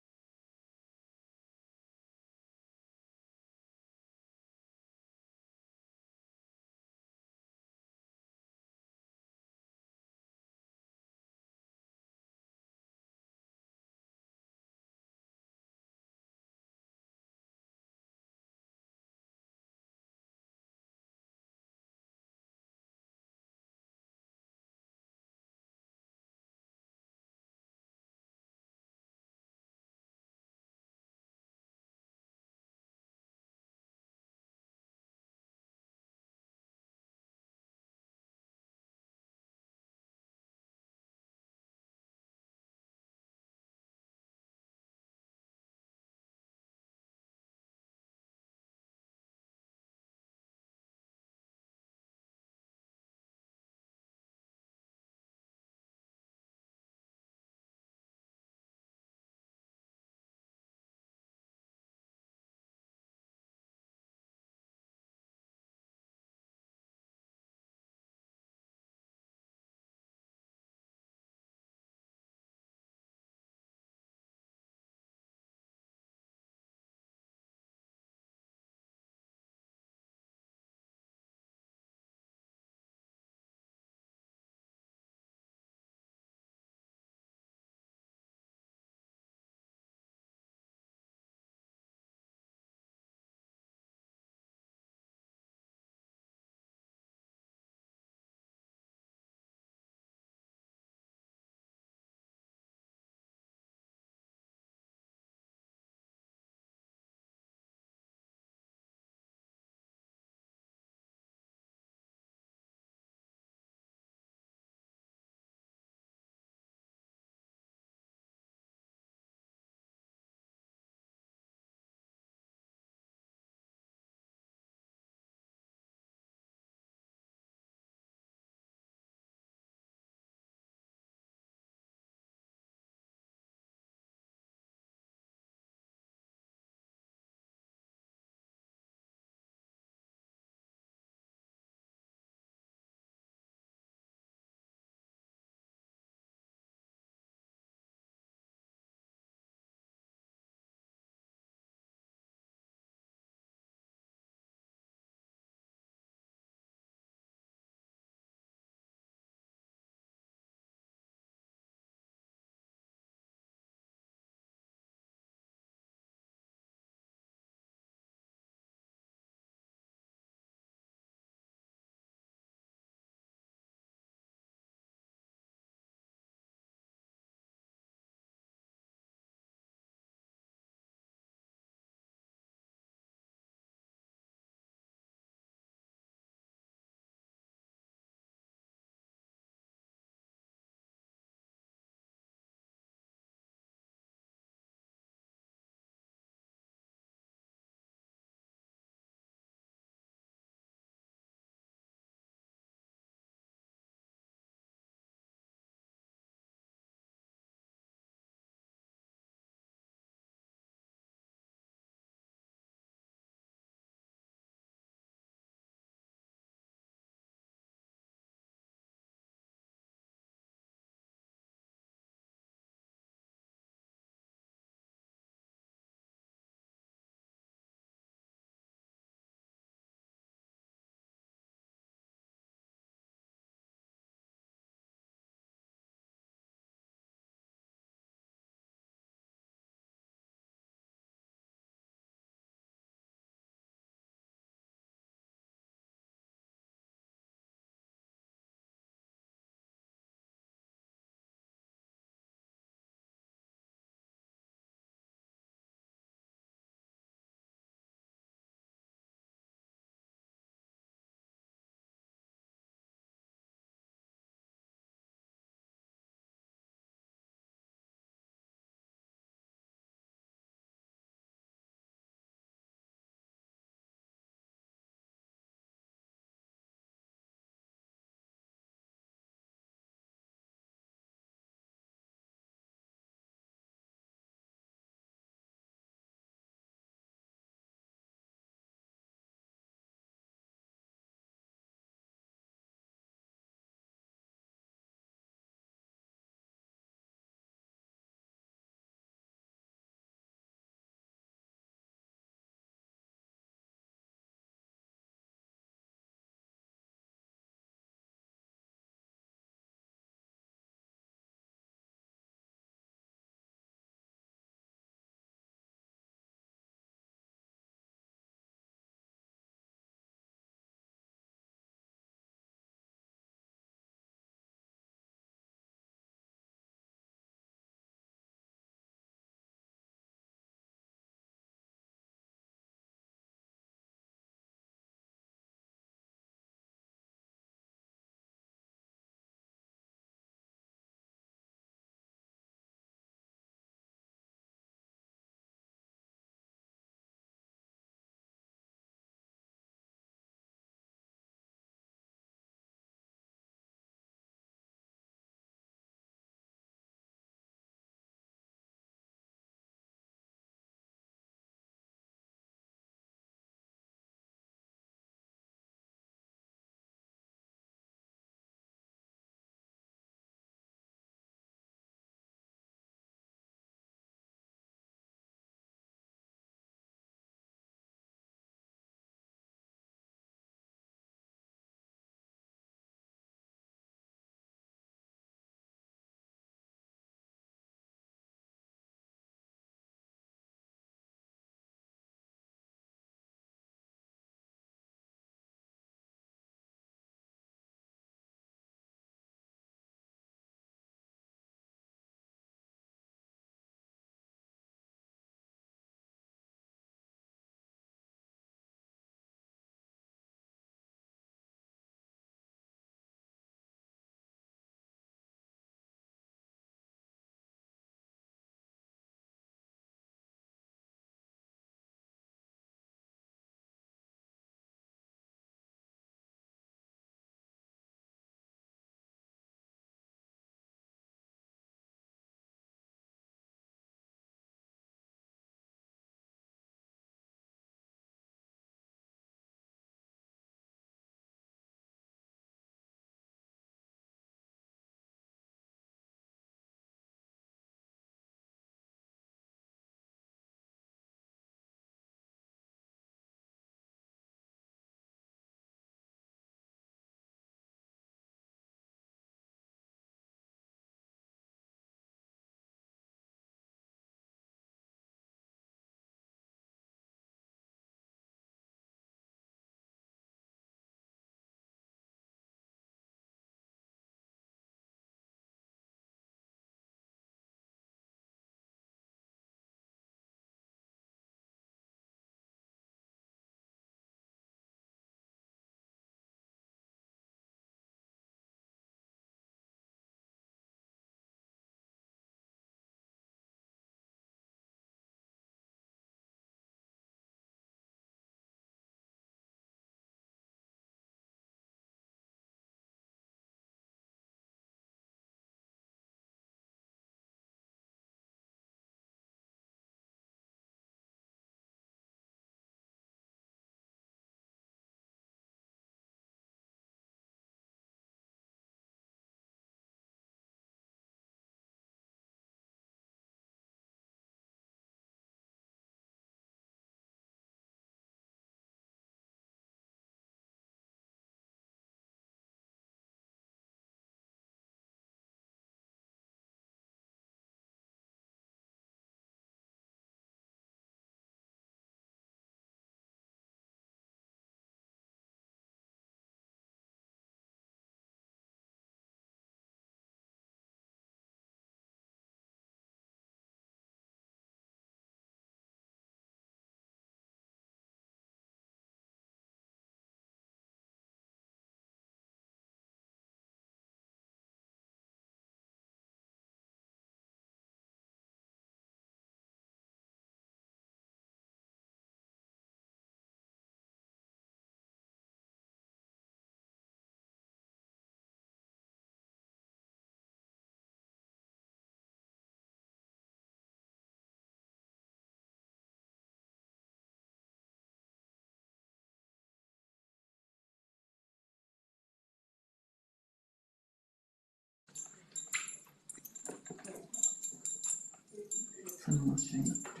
I'm almost trying to put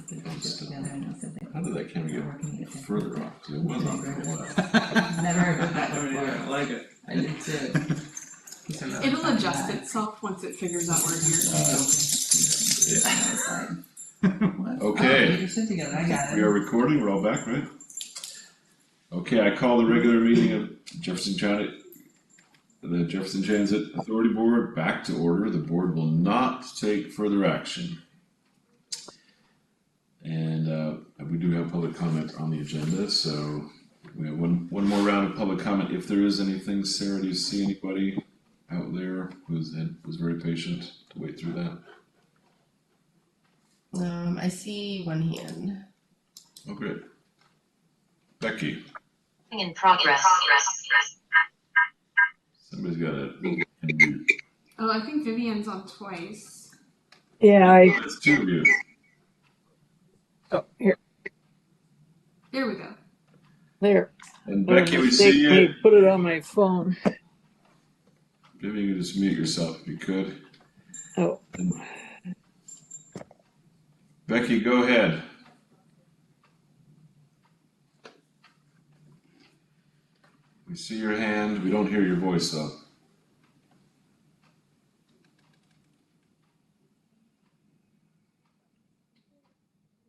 the budget together and I said they. How did that camera get further off? 'Cause it was on for a while. Never heard of that before. I like it. I did too. It'll adjust itself once it figures out we're here. Okay. Get your shit together, I got We it. are recording, we're all back, right? Okay, I call the regular meeting of the Jefferson Transit Authority Board back to order. The board will not take further action. And we do have public comment on the agenda, so we have one more round of public comment. If there is anything, Sarah, do you see anybody out there who was very patient to wait through that? I see one hand. Oh, great. Becky, In progress. somebody's got a. Oh, I think Vivian's on twice. Yeah, That's two of you. oh, here, There we go. there. And Becky, we see you. They put it on my phone. Maybe you could just mute yourself if you could. Oh, And Becky, go ahead. We see your hand. We don't hear your voice though.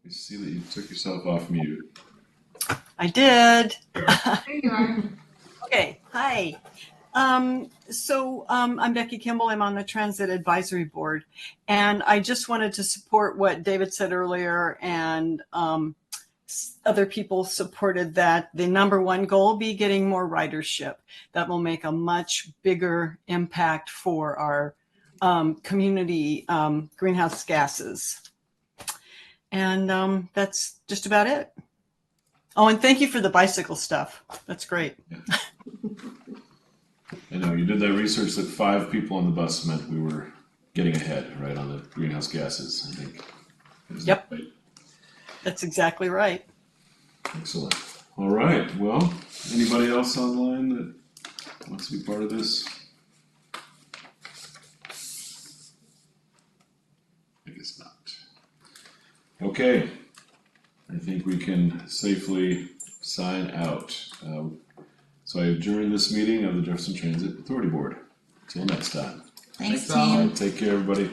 We see that you took yourself off mute. I did. There you are. Okay, hi. I'm Becky Kimball. I'm on the Transit Advisory Board. And I just wanted to support what David said earlier, and other people supported that the number one goal be getting more ridership. That will make a much bigger impact for our community greenhouse gases. And that's just about it. Oh, and thank you for the bicycle stuff. That's great. I know you did that research that 5 people on the bus meant we were getting ahead, right, on the greenhouse gases, I think. Yep. Right? That's exactly right. Excellent. All right. Well, anybody else online that wants to be part of this? I guess not. Okay. I think we can safely sign out. So I adjourn this meeting of the Jefferson Transit Authority Board. Until next time. Thanks, All team. right, take care, everybody.